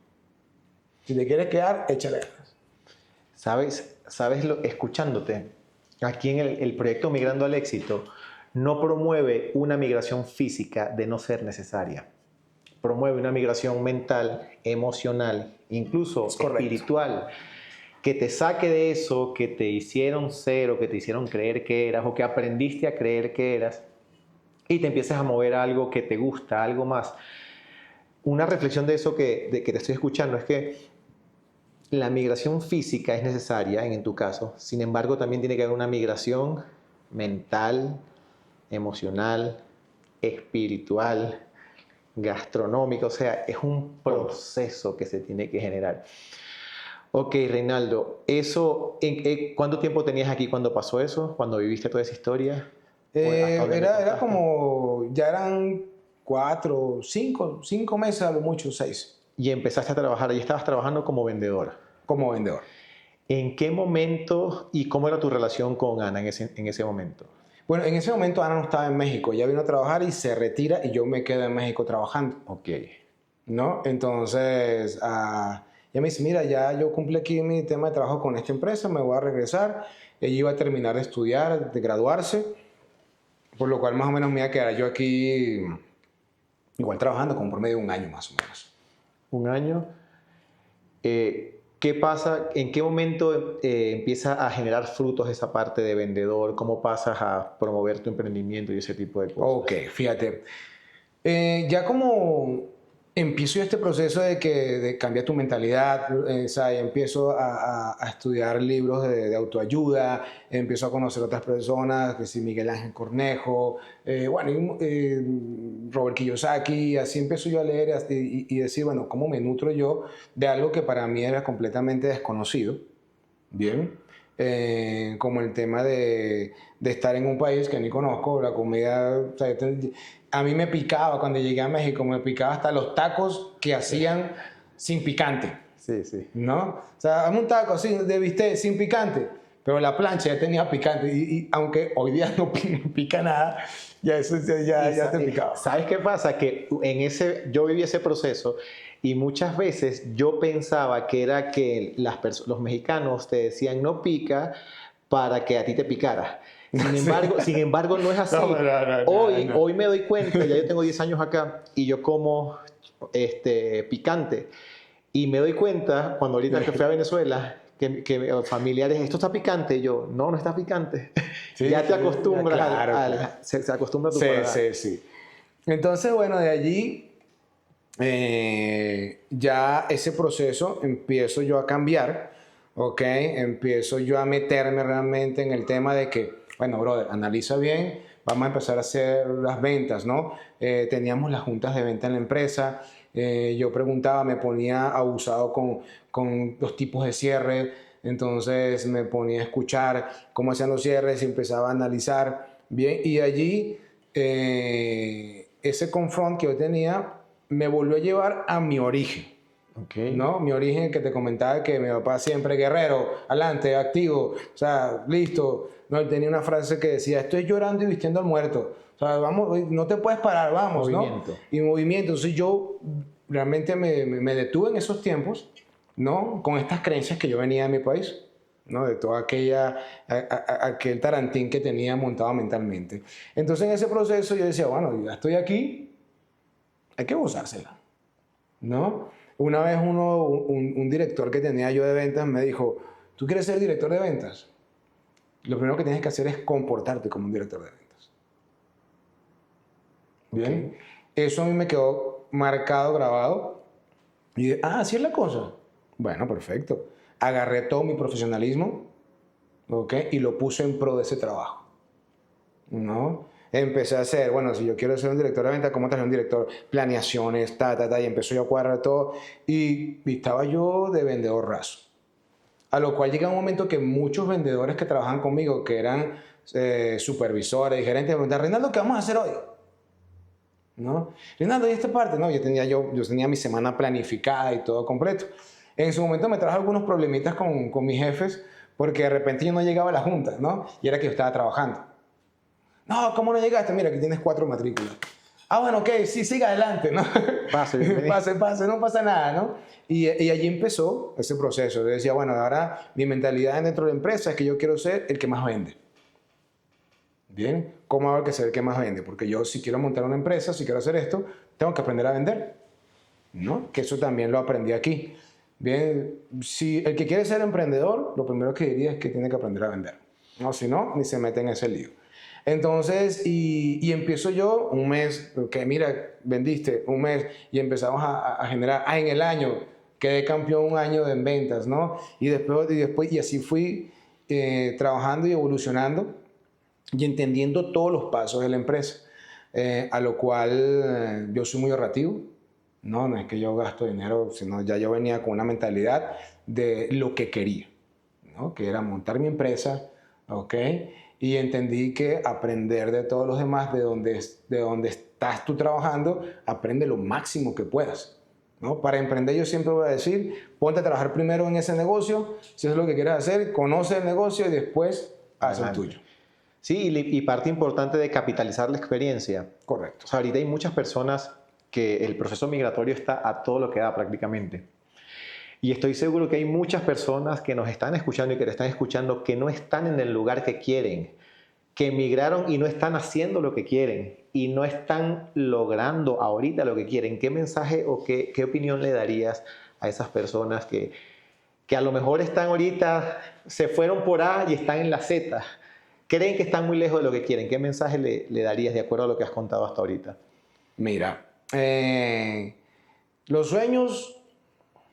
Si te quieres quedar, échale ganas. ¿Sabes escuchándote, aquí en el proyecto Migrando al Éxito, no promueve una migración física de no ser necesaria. Promueve una migración mental, emocional, incluso espiritual, que te saque de eso que te hicieron ser o que te hicieron creer que eras o que aprendiste a creer que eras y te empieces a mover a algo que te gusta, algo más. Una reflexión de eso que te estoy escuchando es que la migración física es necesaria en tu caso, sin embargo también tiene que haber una migración mental, emocional, espiritual, gastronómica, o sea, es un proceso que se tiene que generar. Ok, Reinaldo, ¿cuánto tiempo tenías aquí cuando pasó eso? ¿Cuando viviste toda esa historia? Era como, ya eran 4, 5 meses a lo mucho, 6. Y empezaste a trabajar, y estabas trabajando como vendedora. Como vendedor. ¿En qué momento y cómo era tu relación con Ana en ese momento? Bueno, en ese momento Ana no estaba en México, ella vino a trabajar y se retira y yo me quedo en México trabajando. Ok. ¿No? Entonces, ella me dice, mira, ya yo cumplí aquí mi tema de trabajo con esta empresa, me voy a regresar. Ella iba a terminar de estudiar, de graduarse, por lo cual más o menos me iba a quedar yo aquí igual trabajando como por medio de un año más o menos. Un año. ¿Qué pasa? ¿En qué momento empieza a generar frutos esa parte de vendedor? ¿Cómo pasas a promover tu emprendimiento y ese tipo de cosas? Ok, fíjate. Ya como empiezo este proceso de cambiar tu mentalidad, o sea, empiezo a estudiar libros de autoayuda, empiezo a conocer otras personas, que sí, Miguel Ángel Cornejo, Robert Kiyosaki, así empiezo yo a leer y decir, bueno, ¿cómo me nutro yo de algo que para mí era completamente desconocido? Bien. Como el tema de estar en un país que ni conozco, la comida, o sea, a mí me picaba cuando llegué a México, me picaba hasta los tacos que hacían sin picante. Sí, sí. ¿No? O sea, hazme un taco así de bistec sin picante, pero la plancha ya tenía picante y aunque hoy día no pica nada, ya eso ya te picaba. ¿Sabes qué pasa? Que yo viví ese proceso y muchas veces yo pensaba que era que los mexicanos te decían no pica para que a ti te picara. Sin embargo, no es así. Hoy me doy cuenta, ya yo tengo 10 años acá y yo como picante. Y me doy cuenta, cuando ahorita que fui a Venezuela, que familiares, ¿esto está picante? Y yo, no está picante. Sí, ya te acostumbras, claro. se acostumbra a tu Sí, paladar. sí. Entonces, bueno, de allí ya ese proceso empiezo yo a cambiar, ¿ok? Empiezo yo a meterme realmente en el tema de que, bueno, brother, analiza bien, vamos a empezar a hacer las ventas, ¿no? Teníamos las juntas de venta en la empresa, yo preguntaba, me ponía abusado con los tipos de cierre, entonces me ponía a escuchar cómo hacían los cierres y empezaba a analizar bien, y allí ese confront que yo tenía me volvió a llevar a mi origen. Okay. ¿No? Mi origen que te comentaba que mi papá siempre guerrero, adelante, activo, o sea, listo. No, él tenía una frase que decía, estoy llorando y vistiendo al muerto. O sea, vamos, no te puedes parar, vamos, movimiento. ¿no? Y movimiento. Entonces yo realmente me detuve en esos tiempos, ¿no? Con estas creencias que yo venía de mi país, ¿no? De toda aquel tarantín que tenía montado mentalmente. Entonces en ese proceso yo decía, bueno, ya estoy aquí, hay que gozársela, ¿no? Una vez un director que tenía yo de ventas me dijo, ¿tú quieres ser director de ventas? Lo primero que tienes que hacer es comportarte como un director de ventas. Bien. Okay. Eso a mí me quedó marcado, grabado. Y dije, así es la cosa. Bueno, perfecto. Agarré todo mi profesionalismo, ¿okay? Y lo puse en pro de ese trabajo, ¿no? Empecé a hacer, bueno, si yo quiero ser un director de venta, ¿cómo traer un director? Planeaciones, y empezó yo a cuadrar todo. Y estaba yo de vendedor raso. A lo cual llega un momento que muchos vendedores que trabajan conmigo, que eran supervisores y gerentes, me preguntan, Reinaldo, ¿qué vamos a hacer hoy? ¿No? Reinaldo, ¿y esta parte? No, yo tenía mi semana planificada y todo completo. En su momento me trajo algunos problemitas con mis jefes, porque de repente yo no llegaba a la junta, ¿no? Y era que yo estaba trabajando. No, ¿cómo no llegaste? Mira, aquí tienes 4 matrículas. Ah, bueno, ok, sí, siga adelante, ¿no? Pase, no pasa nada, ¿no? Y allí empezó ese proceso. Yo decía, bueno, ahora mi mentalidad dentro de la empresa es que yo quiero ser el que más vende. Bien, ¿cómo hago que ser el que más vende? Porque yo si quiero montar una empresa, si quiero hacer esto, tengo que aprender a vender, ¿no? Que eso también lo aprendí aquí. Bien, si el que quiere ser emprendedor, lo primero que diría es que tiene que aprender a vender. No, si no, ni se mete en ese lío. Entonces, y empiezo yo un mes, que mira, vendiste un mes y empezamos a generar, en el año, quedé campeón un año en ventas, ¿no? Y así fui trabajando y evolucionando y entendiendo todos los pasos de la empresa, a lo cual yo soy muy ahorrativo, ¿no? No es que yo gasto dinero, sino ya yo venía con una mentalidad de lo que quería, ¿no? Que era montar mi empresa, ¿ok? Y entendí que aprender de todos los demás, de donde estás tú trabajando, aprende lo máximo que puedas, ¿no? Para emprender yo siempre voy a decir, ponte a trabajar primero en ese negocio, si es lo que quieres hacer, conoce el negocio y después haz el tuyo. Sí, y parte importante de capitalizar la experiencia. Correcto. O sea, ahorita hay muchas personas que el proceso migratorio está a todo lo que da prácticamente. Y estoy seguro que hay muchas personas que nos están escuchando y que te están escuchando que no están en el lugar que quieren, que emigraron y no están haciendo lo que quieren y no están logrando ahorita lo que quieren. ¿Qué mensaje o qué opinión le darías a esas personas que a lo mejor están ahorita, se fueron por A y están en la Z? Creen que están muy lejos de lo que quieren. ¿Qué mensaje le darías de acuerdo a lo que has contado hasta ahorita? Mira, los sueños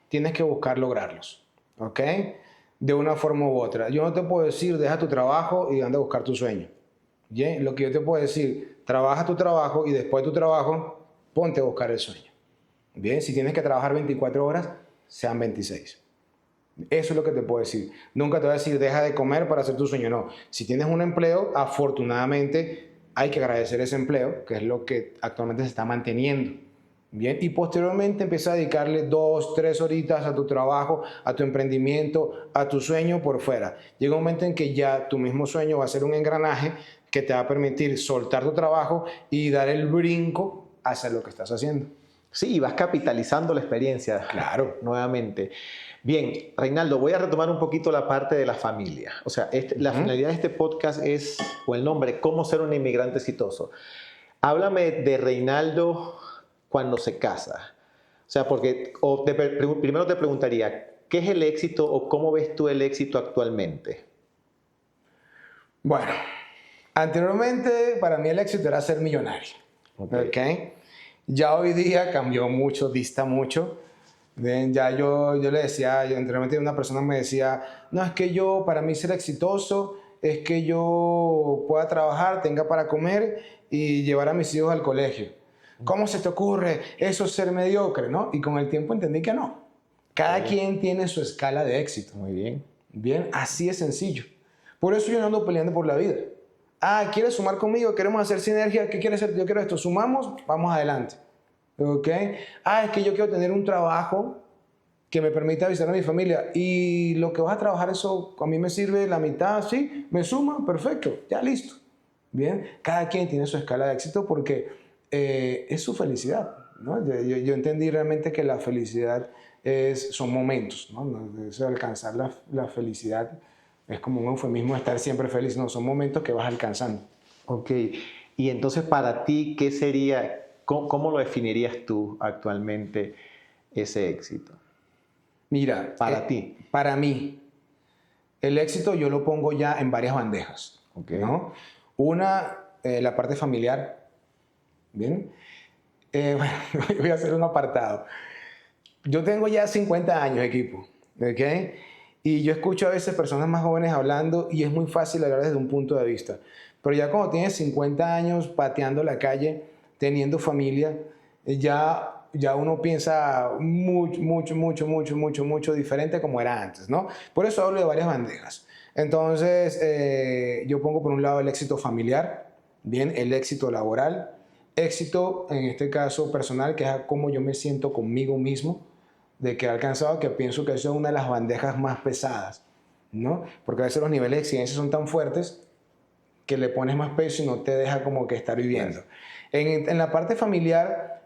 tienes que buscar lograrlos, ¿ok? De una forma u otra. Yo no te puedo decir, deja tu trabajo y anda a buscar tu sueño. ¿Bien? Lo que yo te puedo decir, trabaja tu trabajo y después de tu trabajo, ponte a buscar el sueño. Bien, si tienes que trabajar 24 horas, sean 26. Eso es lo que te puedo decir. Nunca te voy a decir, deja de comer para hacer tu sueño. No. Si tienes un empleo, afortunadamente hay que agradecer ese empleo, que es lo que actualmente se está manteniendo. Bien, y posteriormente empieza a dedicarle 2, 3 horitas a tu trabajo, a tu emprendimiento, a tu sueño por fuera. Llega un momento en que ya tu mismo sueño va a ser un engranaje que te va a permitir soltar tu trabajo y dar el brinco hacia lo que estás haciendo. Sí, y vas capitalizando la experiencia. Claro. Nuevamente. Bien, Reinaldo, voy a retomar un poquito la parte de la familia. O sea, la finalidad de este podcast es, o el nombre, ¿cómo ser un inmigrante exitoso? Háblame de Reinaldo cuando se casa. O sea, porque primero te preguntaría, ¿qué es el éxito o cómo ves tú el éxito actualmente? Bueno, anteriormente para mí el éxito era ser millonario. ¿Ok? Ya hoy día cambió mucho, dista mucho. Bien, ya yo le decía, anteriormente una persona me decía, no, es que yo, para mí ser exitoso, es que yo pueda trabajar, tenga para comer y llevar a mis hijos al colegio. ¿Cómo se te ocurre eso ser mediocre, no? Y con el tiempo entendí que no. Cada quien tiene su escala de éxito. Muy bien. Bien, así es sencillo. Por eso yo no ando peleando por la vida. Ah, ¿quieres sumar conmigo? Queremos hacer sinergia. ¿Qué quieres hacer? Yo quiero esto. Sumamos, vamos adelante. ¿Ok? Ah, es que yo quiero tener un trabajo que me permita visitar a mi familia. Y lo que vas a trabajar, eso a mí me sirve la mitad, sí, me suma, perfecto, ya listo. Bien, cada quien tiene su escala de éxito porque es su felicidad, ¿no? Yo entendí realmente que la felicidad son momentos, ¿no? Eso de alcanzar la felicidad es como un eufemismo de estar siempre feliz, no, son momentos que vas alcanzando. Ok, y entonces para ti, ¿qué sería, cómo lo definirías tú actualmente ese éxito? Mira, Para ti. para mí, el éxito yo lo pongo ya en varias bandejas, ¿no? Una, la parte familiar, ¿bien? Bueno, voy a hacer un apartado. Yo tengo ya 50 años, equipo, ¿ok? Y yo escucho a veces personas más jóvenes hablando y es muy fácil hablar desde un punto de vista. Pero ya cuando tienes 50 años pateando la calle, teniendo familia, ya uno piensa mucho diferente como era antes, ¿no? Por eso hablo de varias bandejas. Entonces, yo pongo por un lado el éxito familiar, bien, el éxito laboral, éxito en este caso personal, que es cómo yo me siento conmigo mismo, de que he alcanzado, que pienso que eso es una de las bandejas más pesadas, ¿no? Porque a veces los niveles de exigencia son tan fuertes que le pones más peso y no te deja como que estar viviendo. En la parte familiar,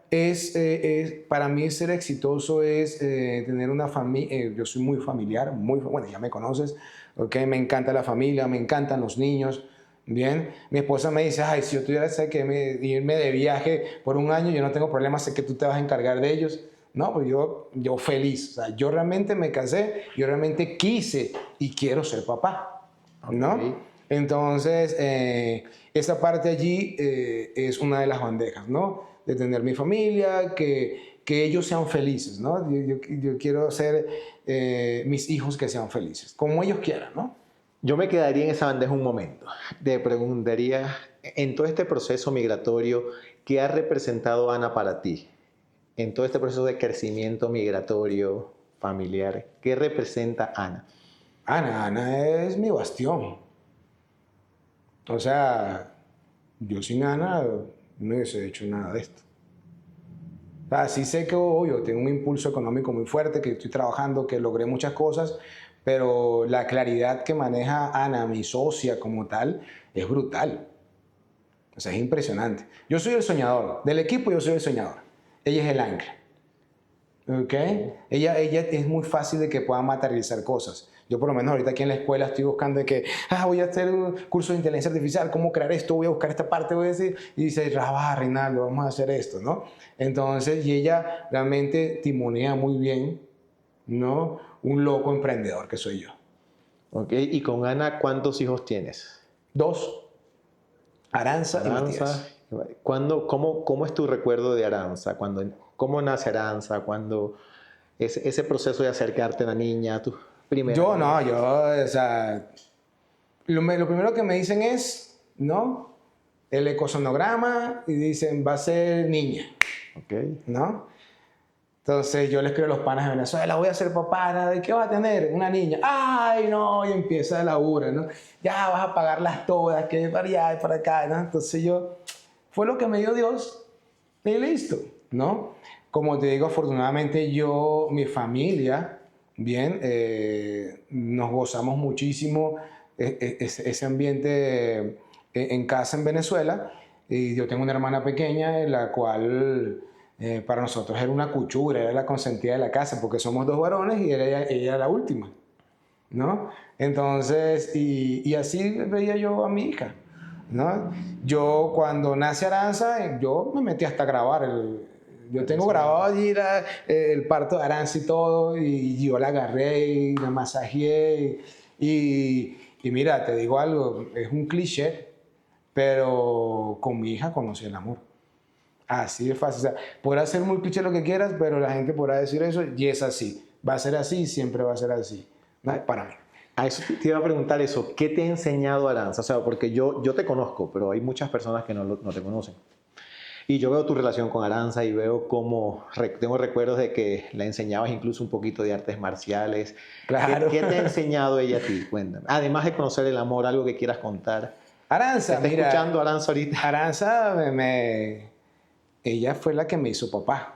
para mí ser exitoso es tener una familia. Yo soy muy familiar, bueno, ya me conoces, ¿okay? Me encanta la familia, me encantan los niños. Bien, mi esposa me dice, ay, si yo tuviera que irme de viaje por un año, yo no tengo problema, sé que tú te vas a encargar de ellos. No, pues yo feliz. O sea, yo realmente me casé, yo realmente quise y quiero ser papá, ¿no? Okay. Entonces, esa parte allí es una de las bandejas, ¿no? De tener mi familia, que ellos sean felices, ¿no? Yo quiero hacer mis hijos que sean felices, como ellos quieran, ¿no? Yo me quedaría en esa bandeja un momento. Te preguntaría, en todo este proceso migratorio, ¿qué ha representado Ana para ti? En todo este proceso de crecimiento migratorio familiar, ¿qué representa Ana? Ana es mi bastión. O sea, yo sin Ana no hubiese hecho nada de esto. O sea, sí sé que yo tengo un impulso económico muy fuerte, que estoy trabajando, que logré muchas cosas, pero la claridad que maneja Ana, mi socia como tal, es brutal. O sea, es impresionante. Yo soy el soñador. Del equipo yo soy el soñador. Ella es el ancla. ¿Ok? Ella es muy fácil de que pueda materializar cosas. Yo por lo menos ahorita aquí en la escuela estoy buscando de que, voy a hacer un curso de inteligencia artificial, cómo crear esto, voy a buscar esta parte, voy a decir, y dice, Reinaldo, vamos a hacer esto, ¿no? Entonces, y ella realmente timonea muy bien, ¿no? Un loco emprendedor que soy yo. Ok, y con Ana, ¿cuántos hijos tienes? 2, Aranza y Matías. ¿Cómo es tu recuerdo de Aranza? ¿Cómo nace Aranza? Ese proceso de acercarte a la niña, tu primera. O sea, lo primero que me dicen es, ¿no? El ecosonograma y dicen, va a ser niña, Okay. ¿no? Entonces yo les escribo a los panas de Venezuela, voy a ser papá, ¿de qué va a tener? Una niña. ¡Ay, no! Y empieza la labura, ¿no? Ya vas a pagarlas todas, que para allá y para acá, ¿no? Entonces fue lo que me dio Dios y listo, ¿no? Como te digo, afortunadamente mi familia, bien, nos gozamos muchísimo ese ambiente en casa en Venezuela. Y yo tengo una hermana pequeña en la cual para nosotros era una cuchura, era la consentida de la casa, porque somos 2 varones y ella era la última, ¿no? Entonces, y así veía yo a mi hija, ¿no? Yo cuando nace Aranza, yo me metí hasta a grabar. Yo tengo grabado allí el parto de Aranza y todo, y yo la agarré y la masajeé. Y mira, te digo algo, es un cliché, pero con mi hija conocí el amor. Así de fácil. O sea, podrá ser muy cliché lo que quieras, pero la gente podrá decir eso y es así. Va a ser así y siempre va a ser así. ¿No? Para mí. A eso te iba a preguntar eso. ¿Qué te ha enseñado Aranza? O sea, porque yo te conozco, pero hay muchas personas que no te conocen. Y yo veo tu relación con Aranza y veo cómo tengo recuerdos de que le enseñabas incluso un poquito de artes marciales. Claro. ¿Qué te ha enseñado ella a ti? Cuéntame. Además de conocer el amor, algo que quieras contar. Aranza, ¿Te está mira, escuchando Aranza ahorita? Aranza ella fue la que me hizo papá.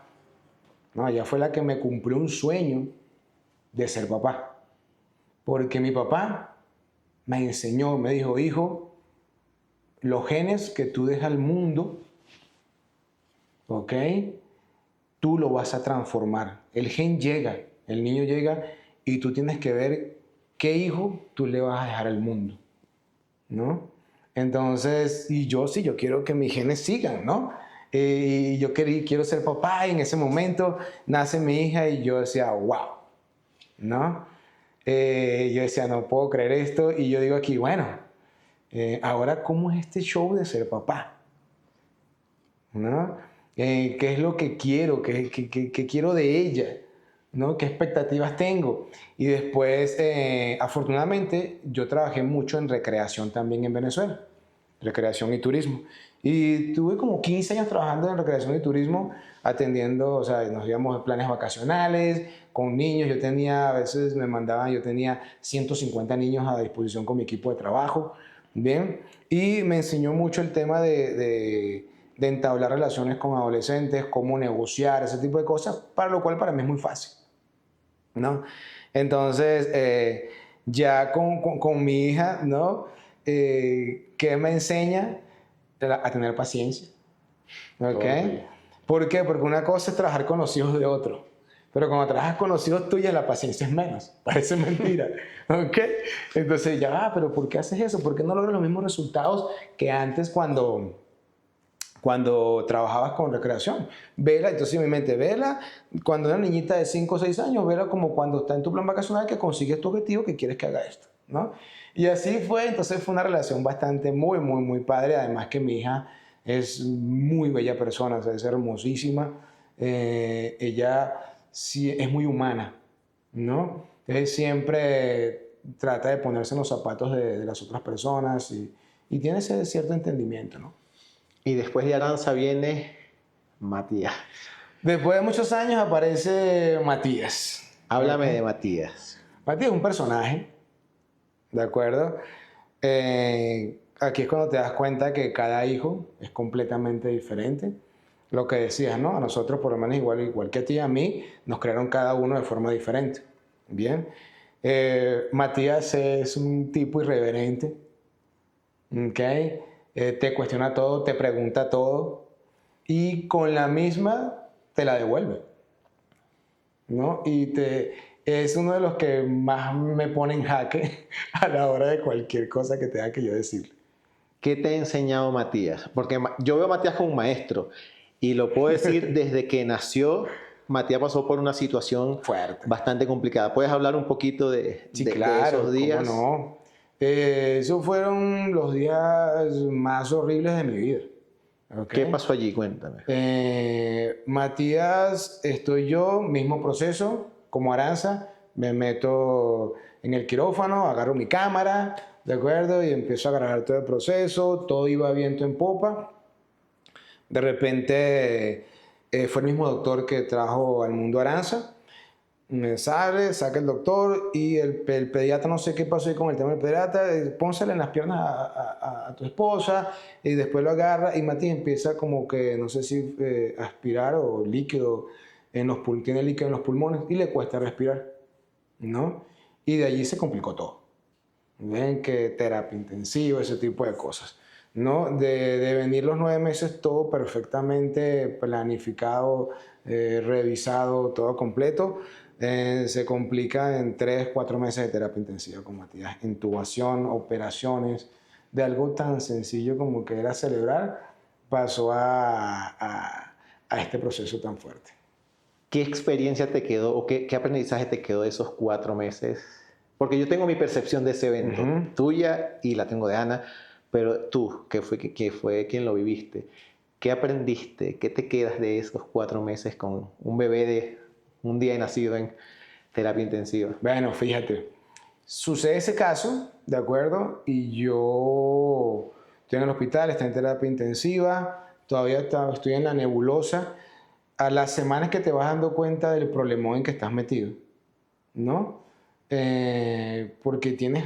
No, ella fue la que me cumplió un sueño de ser papá. Porque mi papá me enseñó, me dijo, hijo, los genes que tú dejas al mundo, ¿ok? Tú lo vas a transformar. El gen llega, el niño llega y tú tienes que ver qué hijo tú le vas a dejar al mundo, ¿no? Entonces, y yo sí, yo quiero que mis genes sigan, ¿no? Y yo quiero ser papá y en ese momento nace mi hija y yo decía, wow, ¿no? Yo decía, no puedo creer esto. Y yo digo aquí, bueno, ahora, ¿cómo es este show de ser papá? ¿No? ¿Qué es lo que quiero? ¿Qué quiero de ella? ¿No? ¿Qué expectativas tengo? Y después, afortunadamente, yo trabajé mucho en recreación también en Venezuela. Recreación y turismo. Y tuve como 15 años trabajando en recreación y turismo, atendiendo, o sea, nos íbamos a planes vacacionales, con niños. Yo tenía, a veces me mandaban, yo tenía 150 niños a disposición con mi equipo de trabajo, ¿bien? Y me enseñó mucho el tema de entablar relaciones con adolescentes, cómo negociar, ese tipo de cosas, para lo cual para mí es muy fácil, ¿no? Entonces, ya con mi hija, ¿no? Que me enseña a tener paciencia. ¿Ok? ¿Por qué? Porque una cosa es trabajar con los hijos de otro, pero cuando trabajas con los hijos tuyos la paciencia es menos. Parece mentira. ¿Ok? Entonces ya, pero ¿por qué haces eso? ¿Por qué no logras los mismos resultados que antes cuando trabajabas con recreación? Vela, entonces en mi mente, vela cuando una niñita de 5 o 6 años, vela como cuando está en tu plan vacacional que consigues tu objetivo, que quieres que haga esto, ¿no? Y así fue. Entonces fue una relación bastante muy padre. Además que mi hija es muy bella persona, o sea, es hermosísima. Ella sí es muy humana, ¿no? Entonces siempre trata de ponerse en los zapatos de las otras personas y tiene ese cierto entendimiento, ¿no? Y después de Aranza viene Matías. Después de muchos años aparece Matías. Háblame de Matías. Matías es un personaje, ¿de acuerdo? Aquí es cuando te das cuenta que cada hijo es completamente diferente. Lo que decías, ¿no? A nosotros, por lo menos igual que a ti y a mí, nos crearon cada uno de forma diferente. Bien. Matías es un tipo irreverente, ¿ok? Te cuestiona todo, te pregunta todo y con la misma te la devuelve, ¿no? Es uno de los que más me pone en jaque a la hora de cualquier cosa que tenga que yo decirle. ¿Qué te ha enseñado Matías? Porque yo veo a Matías como un maestro y lo puedo decir desde que nació. Matías pasó por una situación fuerte, bastante complicada. ¿Puedes hablar un poquito sí, de claro, esos días? ¿cómo no? Esos fueron los días más horribles de mi vida. ¿Okay? ¿Qué pasó allí? Cuéntame. Matías, estoy yo, mismo proceso, como Aranza, me meto en el quirófano, agarro mi cámara, ¿de acuerdo? Y empiezo a grabar todo el proceso, todo iba viento en popa. De repente fue el mismo doctor que trajo al mundo Aranza. Me sale, saca el doctor y el pediatra, no sé qué pasó ahí con el tema del pediatra, pónsele en las piernas a tu esposa y después lo agarra y Matías empieza como que, no sé si aspirar o líquido, tiene líquido en los pulmones y le cuesta respirar, ¿no? Y de allí se complicó todo. Ven que terapia intensiva, ese tipo de cosas. ¿no? De venir los 9 meses todo perfectamente planificado, revisado, todo completo, se complica en 3, 4 meses de terapia intensiva con Matías. Intubación, operaciones, de algo tan sencillo como que era celebrar, pasó a este proceso tan fuerte. ¿Qué experiencia te quedó o qué aprendizaje te quedó de esos 4 meses? Porque yo tengo mi percepción de ese evento, tuya y la tengo de Ana, pero tú, que fue quien lo viviste, ¿qué aprendiste? ¿Qué te quedas de esos 4 meses con un bebé de un día de nacido en terapia intensiva? Bueno, fíjate, sucede ese caso, ¿de acuerdo? Y yo estoy en el hospital, estoy en terapia intensiva, todavía estoy en la nebulosa. A las semanas que te vas dando cuenta del problemón en que estás metido, ¿no? Porque tienes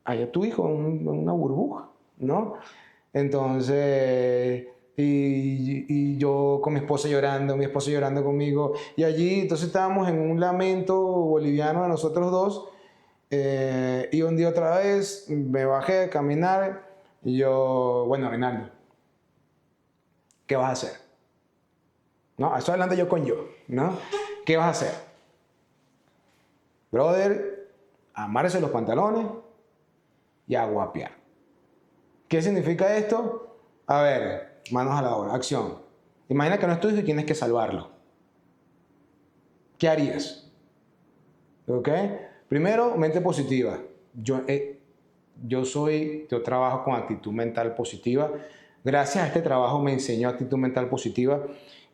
a tu hijo en una burbuja, ¿no? Entonces, y yo con mi esposa llorando conmigo, y allí entonces estábamos en un lamento boliviano de nosotros dos, y un día otra vez me bajé a caminar, y yo, bueno, Reinaldo, ¿qué vas a hacer? ¿No? Estoy hablando yo con yo, ¿no? ¿Qué vas a hacer? Brother, amarse los pantalones y a guapear. ¿Qué significa esto? A ver, manos a la obra, acción. Imagina que no es tu hijo y tienes que salvarlo. ¿Qué harías? ¿Ok? Primero, mente positiva. Yo trabajo con actitud mental positiva. Gracias a este trabajo me enseñó actitud mental positiva.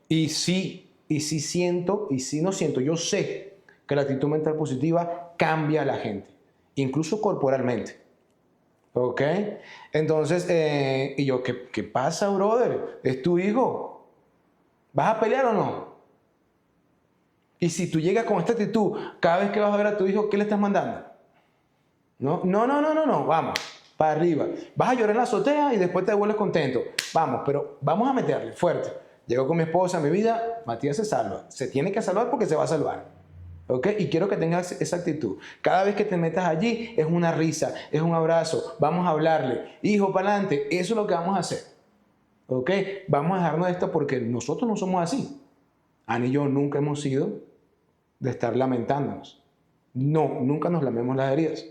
Y sí siento, y sí no siento, yo sé que la actitud mental positiva cambia a la gente, incluso corporalmente. ¿Ok? Entonces, y yo, ¿qué pasa, brother? Es tu hijo. ¿Vas a pelear o no? Y si tú llegas con esta actitud, cada vez que vas a ver a tu hijo, ¿qué le estás mandando? No, vamos, para arriba. Vas a llorar en la azotea y después te devuelves contento. Vamos, pero vamos a meterle fuerte. Llego con mi esposa, mi vida, Matías se salva. Se tiene que salvar porque se va a salvar. ¿Ok? Y quiero que tengas esa actitud. Cada vez que te metas allí es una risa, es un abrazo. Vamos a hablarle. Hijo, para adelante. Eso es lo que vamos a hacer. ¿Ok? Vamos a dejarnos de esto porque nosotros no somos así. Ana y yo nunca hemos sido de estar lamentándonos. No, nunca nos lamemos las heridas.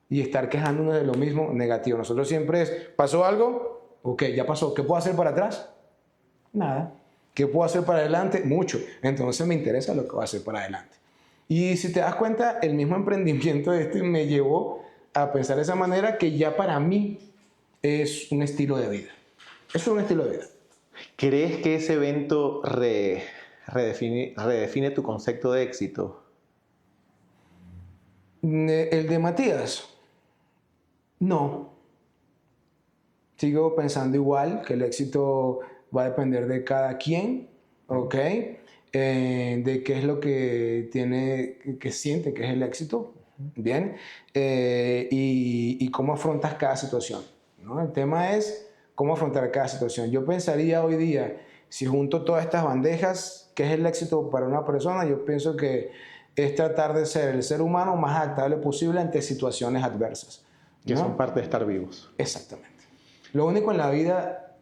Y estar quejándonos de lo mismo negativo. Nosotros siempre es, ¿pasó algo? Ok, ya pasó. ¿Qué puedo hacer para atrás? Nada. ¿Qué puedo hacer para adelante? Mucho. Entonces me interesa lo que voy a hacer para adelante. Y si te das cuenta, el mismo emprendimiento me llevó a pensar de esa manera que ya para mí es un estilo de vida. Es un estilo de vida. ¿Crees que ese evento redefine tu concepto de éxito? El de Matías, no. Sigo pensando igual, que el éxito va a depender de cada quien, ¿ok? De qué es lo que que siente que es el éxito, ¿bien? Y cómo afrontas cada situación, ¿no? El tema es cómo afrontar cada situación. Yo pensaría hoy día, si junto todas estas bandejas, ¿qué es el éxito para una persona? Yo pienso que es tratar de ser el ser humano más adaptable posible ante situaciones adversas, ¿no? Que son parte de estar vivos. Exactamente. Lo único en la vida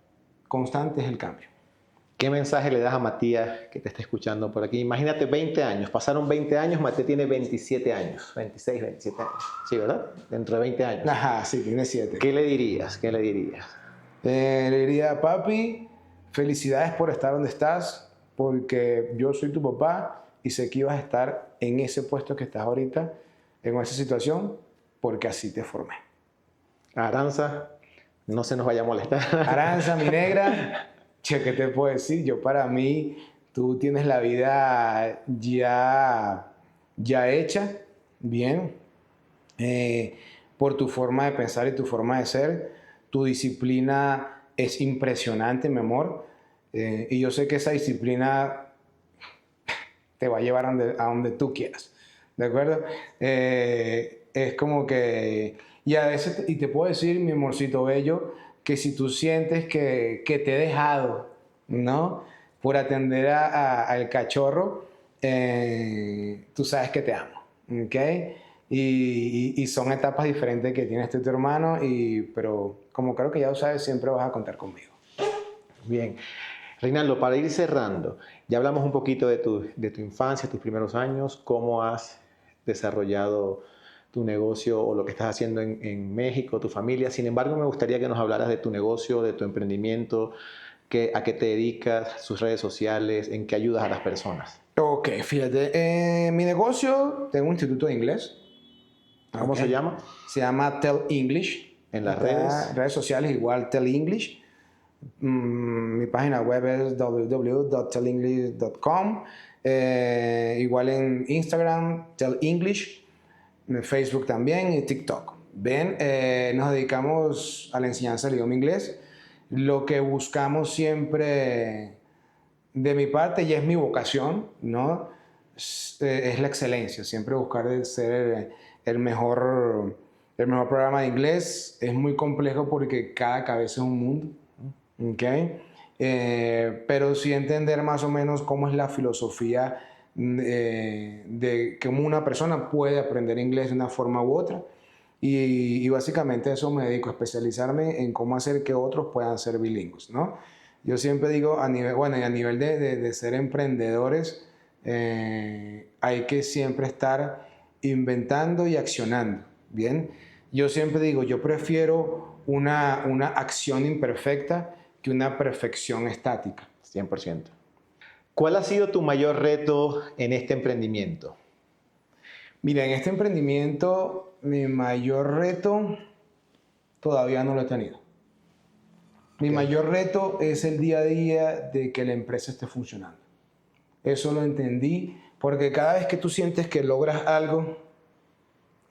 constante es el cambio. ¿Qué mensaje le das a Matías que te está escuchando por aquí? Imagínate 20 años, pasaron 20 años, Matías tiene 27 años, 26, 27 años. Sí, ¿verdad? Dentro de 20 años. Ajá, sí, tiene 7. ¿Qué le dirías? ¿Qué le dirías? Le diría, papi, felicidades por estar donde estás, porque yo soy tu papá y sé que ibas a estar en ese puesto que estás ahorita, en esa situación, porque así te formé. Aranza, no se nos vaya a molestar. Aranza, mi negra, che, ¿qué te puedo decir? Yo para mí, tú tienes la vida ya hecha, bien, por tu forma de pensar y tu forma de ser. Tu disciplina es impresionante, mi amor, y yo sé que esa disciplina te va a llevar a donde tú quieras, ¿de acuerdo? Es como que, y a veces, y te puedo decir, mi amorcito bello, que si tú sientes que te he dejado, ¿no? Por atender al cachorro, tú sabes que te amo, ¿ok? y son etapas diferentes que tienes tú y tu hermano, pero como creo que ya lo sabes, siempre vas a contar conmigo. Bien. Reinaldo, para ir cerrando, ya hablamos un poquito de tu infancia, tus primeros años, cómo has desarrollado tu negocio o lo que estás haciendo en México, tu familia. Sin embargo, me gustaría que nos hablaras de tu negocio, de tu emprendimiento, a qué te dedicas, sus redes sociales, en qué ayudas a las personas. Ok, fíjate, mi negocio, tengo un instituto de inglés. ¿Cómo se llama? Se llama Tell English. En las redes. Redes sociales igual Tell English. Mi página web es www.tellenglish.com. Igual en Instagram, Tell English. En Facebook también y TikTok. Ven, nos dedicamos a la enseñanza del idioma inglés. Lo que buscamos siempre de mi parte, y es mi vocación, ¿no? Es la excelencia. Siempre buscar ser el mejor programa de inglés. Es muy complejo porque cada cabeza es un mundo. ¿Okay? Pero sí entender más o menos cómo es la filosofía de cómo una persona puede aprender inglés de una forma u otra. Y básicamente a eso me dedico, a especializarme en cómo hacer que otros puedan ser bilingües, ¿no? Yo siempre digo, a nivel de ser emprendedores, hay que siempre estar inventando y accionando, ¿bien? Yo siempre digo, yo prefiero una acción imperfecta que una perfección estática. 100%. ¿Cuál ha sido tu mayor reto en este emprendimiento? Mira, en este emprendimiento, mi mayor reto todavía no lo he tenido. Mi mayor reto es el día a día de que la empresa esté funcionando. Eso lo entendí porque cada vez que tú sientes que logras algo,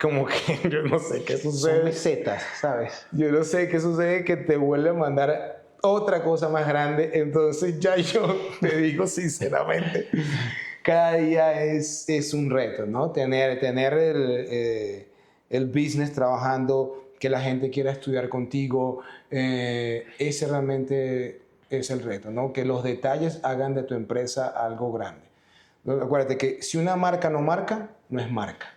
como que yo no sé qué sucede. Son mesetas, ¿sabes? Yo no sé qué sucede, que te vuelve a mandar otra cosa más grande. Entonces ya yo te digo sinceramente, cada día es un reto, ¿no? Tener el business trabajando, que la gente quiera estudiar contigo, ese realmente es el reto, ¿no? Que los detalles hagan de tu empresa algo grande. Acuérdate que si una marca no marca, no es marca.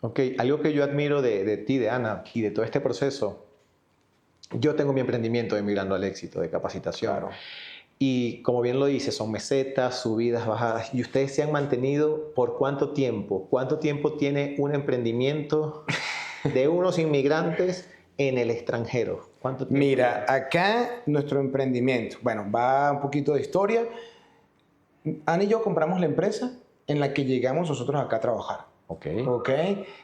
Ok, algo que yo admiro de ti, de Ana, y de todo este proceso, yo tengo mi emprendimiento de Migrando al Éxito, de capacitación. Claro. Y como bien lo dice, son mesetas, subidas, bajadas. ¿Y ustedes se han mantenido por cuánto tiempo? ¿Cuánto tiempo tiene un emprendimiento de unos inmigrantes en el extranjero? ¿Cuánto tiempo? Mira, acá nuestro emprendimiento, bueno, va un poquito de historia. Ana y yo compramos la empresa en la que llegamos nosotros acá a trabajar. Ok.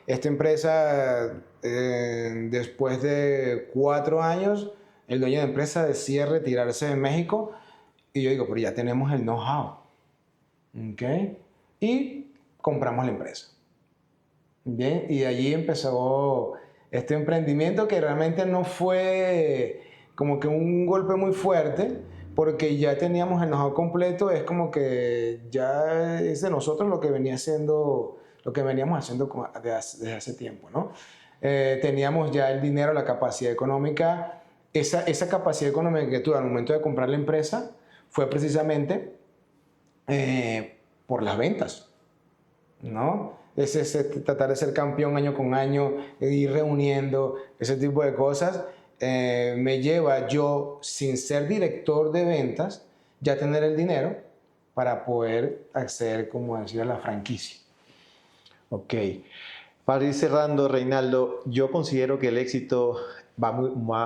Esta empresa, después de 4 años, el dueño de la empresa decide retirarse de México. Y yo digo, pero ya tenemos el know-how. Y compramos la empresa. Bien, y de allí empezó este emprendimiento que realmente no fue como que un golpe muy fuerte, porque ya teníamos el know-how completo. Es como que ya es de nosotros lo que veníamos haciendo desde hace tiempo, ¿no? Teníamos ya el dinero, la capacidad económica. Esa capacidad económica que tuve al momento de comprar la empresa fue precisamente por las ventas, ¿no? Tratar de ser campeón año con año, ir reuniendo, ese tipo de cosas, me lleva yo, sin ser director de ventas, ya tener el dinero para poder acceder, como decir, a la franquicia. Ok. Para ir cerrando, Reinaldo, yo considero que el éxito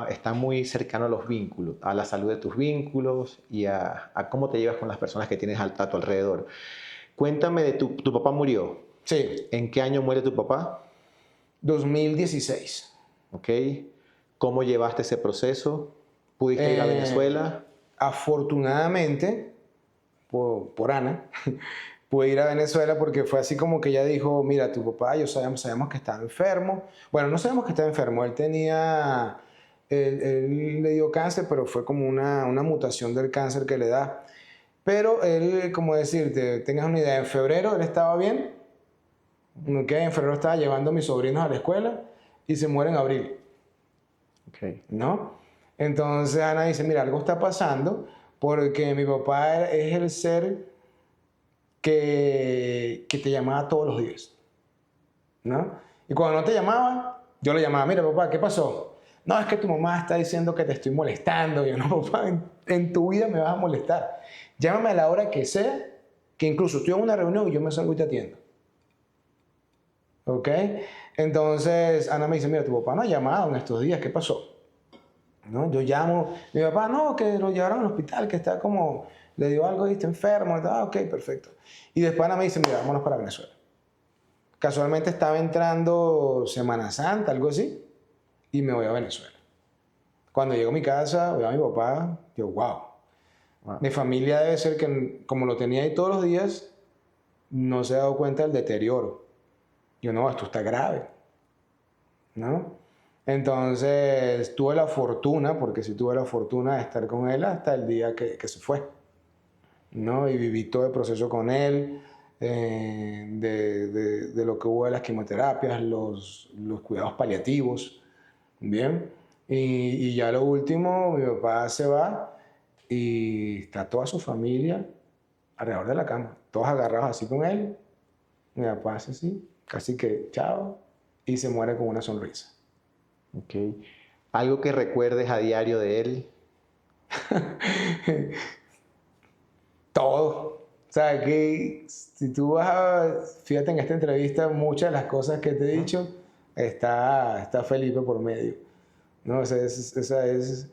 está muy cercano a los vínculos, a la salud de tus vínculos y a cómo te llevas con las personas que tienes a tu alrededor. Cuéntame de tu papá murió. Sí. ¿En qué año muere tu papá? 2016. Ok. ¿Cómo llevaste ese proceso? ¿Pudiste ir a Venezuela? Afortunadamente, por Ana, pude ir a Venezuela porque fue así como que ella dijo, mira, tu papá, sabemos que estaba enfermo. Bueno, no sabemos que estaba enfermo, él le dio cáncer, pero fue como una mutación del cáncer que le da. Pero él, como decirte, tengas una idea, en febrero él estaba bien, en febrero estaba llevando a mis sobrinos a la escuela y se muere en abril. ¿No? Entonces Ana dice, mira, algo está pasando porque mi papá es el ser que te llamaba todos los días, ¿no? Y cuando no te llamaba, yo le llamaba, mira papá, ¿qué pasó? No, es que tu mamá está diciendo que te estoy molestando. Y yo, no papá, en tu vida me vas a molestar. Llámame a la hora que sea, que incluso estoy en una reunión y yo me salgo y te atiendo. ¿Ok? Entonces Ana me dice, mira, tu papá no ha llamado en estos días, ¿qué pasó? ¿No? Yo llamo, mi papá, no, que lo llevaron al hospital, que está como, le dio algo y está enfermo. Ah, ok, perfecto. Y después Ana me dice, mira, vámonos para Venezuela. Casualmente estaba entrando Semana Santa, algo así, y me voy a Venezuela. Cuando llego a mi casa, veo a mi papá, yo, wow. Mi familia debe ser que, como lo tenía ahí todos los días, no se ha dado cuenta del deterioro. Yo, no, esto está grave, ¿no? Entonces tuve la fortuna, porque sí tuve la fortuna de estar con él hasta el día que se fue, ¿no? Y viví todo el proceso con él, de lo que hubo de las quimioterapias, los cuidados paliativos, ¿bien? Y ya lo último, mi papá se va y está toda su familia alrededor de la cama, todos agarrados así con él. Mi papá hace así, casi que chao, y se muere con una sonrisa. Ok. ¿Algo que recuerdes a diario de él? Todo. O sea, que si tú vas a, fíjate en esta entrevista, muchas de las cosas que te he dicho, está Felipe por medio. ¿No? Es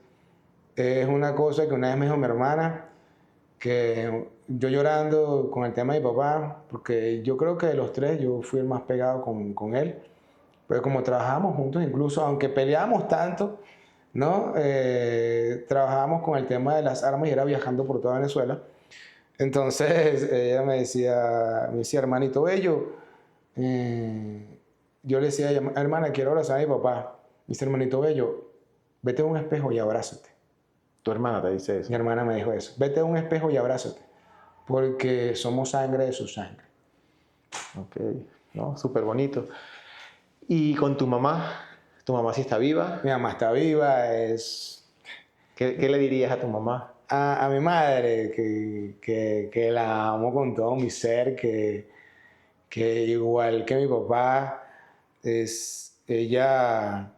una cosa que una vez me dijo mi hermana, que yo llorando con el tema de mi papá, porque yo creo que de los tres yo fui el más pegado con él, pero como trabajamos juntos, incluso aunque peleábamos tanto, ¿no? Trabajábamos con el tema de las armas y era viajando por toda Venezuela. Entonces ella me decía, hermanito bello, yo le decía, hermana, quiero abrazar a mi papá. Me dice, hermanito bello, vete a un espejo y abrázate. Tu hermana te dice eso. Mi hermana me dijo eso, vete a un espejo y abrázate, porque somos sangre de su sangre. Ok, no, súper bonito. ¿Y con tu mamá? ¿Tu mamá sí está viva? Mi mamá está viva, ¿Qué le dirías a tu mamá? a mi madre, que la amo con todo mi ser, que igual que mi papá, ella,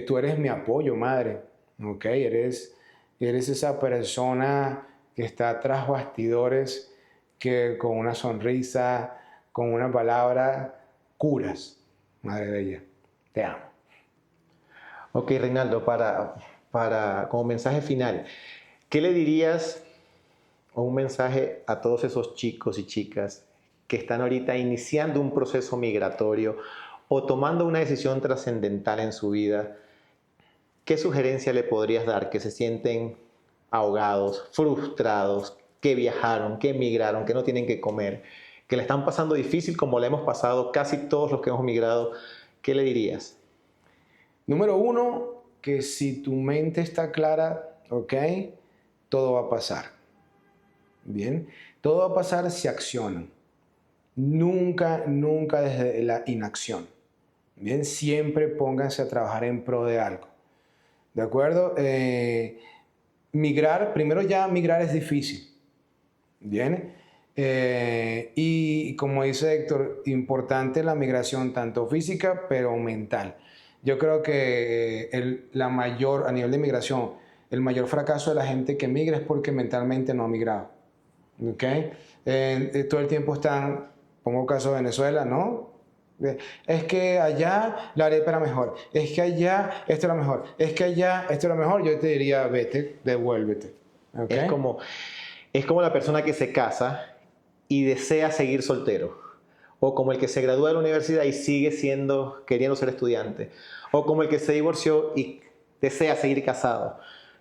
tú eres mi apoyo, madre, ¿ok? Eres esa persona que está tras bastidores, que con una sonrisa, con una palabra, curas, madre bella, te amo. Ok, Reinaldo, como mensaje final, ¿qué le dirías o un mensaje a todos esos chicos y chicas que están ahorita iniciando un proceso migratorio o tomando una decisión trascendental en su vida? ¿Qué sugerencia le podrías dar que se sienten ahogados, frustrados, que viajaron, que emigraron, que no tienen que comer, que le están pasando difícil como le hemos pasado casi todos los que hemos migrado? ¿Qué le dirías? Número uno, que si tu mente está clara, ¿ok? Todo va a pasar. Bien, todo va a pasar si accionan. Nunca, nunca desde la inacción. Bien, siempre pónganse a trabajar en pro de algo. ¿De acuerdo? Migrar, primero ya migrar es difícil. Bien. Y como dice Héctor, importante la migración tanto física pero mental. Yo creo que a nivel de migración, el mayor fracaso de la gente que migra es porque mentalmente no ha migrado. ¿Ok? Todo el tiempo están, pongo caso de Venezuela, ¿no? Es que allá la arepa era mejor, es que allá esto era mejor, es que allá esto era mejor. Yo te diría, vete, devuélvete. ¿Okay? Es como la persona que se casa y desea seguir soltero, o como el que se gradúa de la universidad y sigue queriendo ser estudiante, o como el que se divorció y desea seguir casado.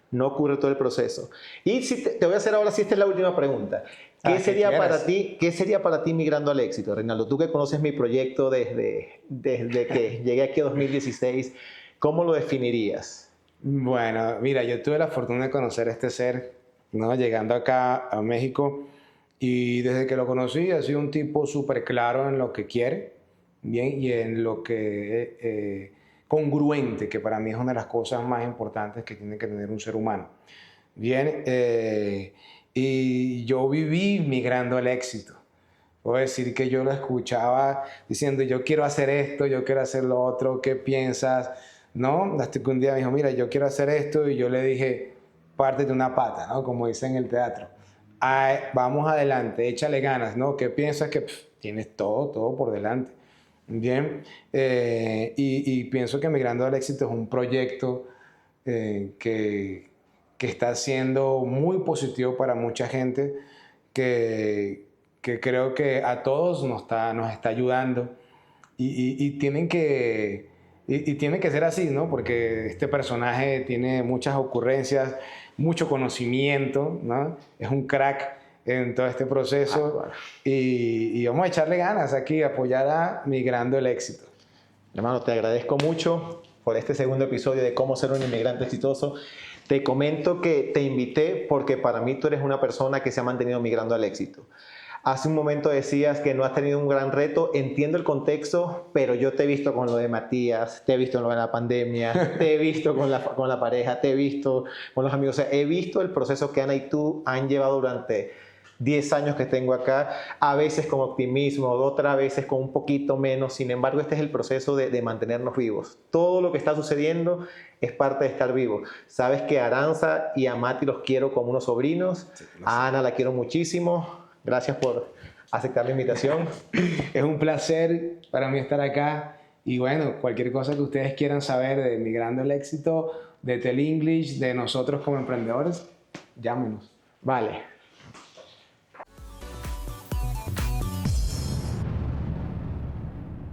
No ocurre todo el proceso. Y si te voy a hacer ahora, si esta es la última pregunta, ¿qué sería para ti migrando al éxito, Reinaldo? Tú que conoces mi proyecto desde que llegué aquí en 2016, ¿cómo lo definirías? Bueno, mira, yo tuve la fortuna de conocer a este ser, ¿no? Llegando acá a México, y desde que lo conocí ha sido un tipo súper claro en lo que quiere, bien, y en lo que congruente, que para mí es una de las cosas más importantes que tiene que tener un ser humano. Bien, y yo viví migrando al éxito. Puedo decir que yo lo escuchaba diciendo, yo quiero hacer esto, yo quiero hacer lo otro, ¿qué piensas? ¿No? Hasta que un día me dijo, mira, yo quiero hacer esto, y yo le dije, pártete una pata, ¿no? Como dicen en el teatro. Ay, vamos adelante, échale ganas, ¿no? ¿Qué piensas? Que tienes todo por delante. Bien, y pienso que Migrando al Éxito es un proyecto que está siendo muy positivo para mucha gente, que creo que a todos nos está ayudando, y tiene que ser así, ¿no? Porque este personaje tiene muchas ocurrencias, mucho conocimiento, ¿no? Es un crack en todo este proceso, Bueno. y vamos a echarle ganas aquí, a apoyar a Migrando el Éxito. Hermano, te agradezco mucho por este segundo episodio de Cómo ser un inmigrante exitoso. Te comento que te invité porque para mí tú eres una persona que se ha mantenido migrando al éxito. Hace un momento decías que no has tenido un gran reto. Entiendo el contexto, pero yo te he visto con lo de Matías, te he visto en lo de la pandemia, te he visto con la pareja, te he visto con los amigos. O sea, he visto el proceso que Ana y tú han llevado durante 10 años que tengo acá, a veces con optimismo, otras veces con un poquito menos. Sin embargo, este es el proceso de mantenernos vivos. Todo lo que está sucediendo es parte de estar vivo. Sabes que a Aranza y a Mati los quiero como unos sobrinos. Sí, a Ana la quiero muchísimo. Gracias por aceptar la invitación. Es un placer para mí estar acá. Y bueno, cualquier cosa que ustedes quieran saber de Migrando el Éxito, de Tele English, de nosotros como emprendedores, llámenos. Vale.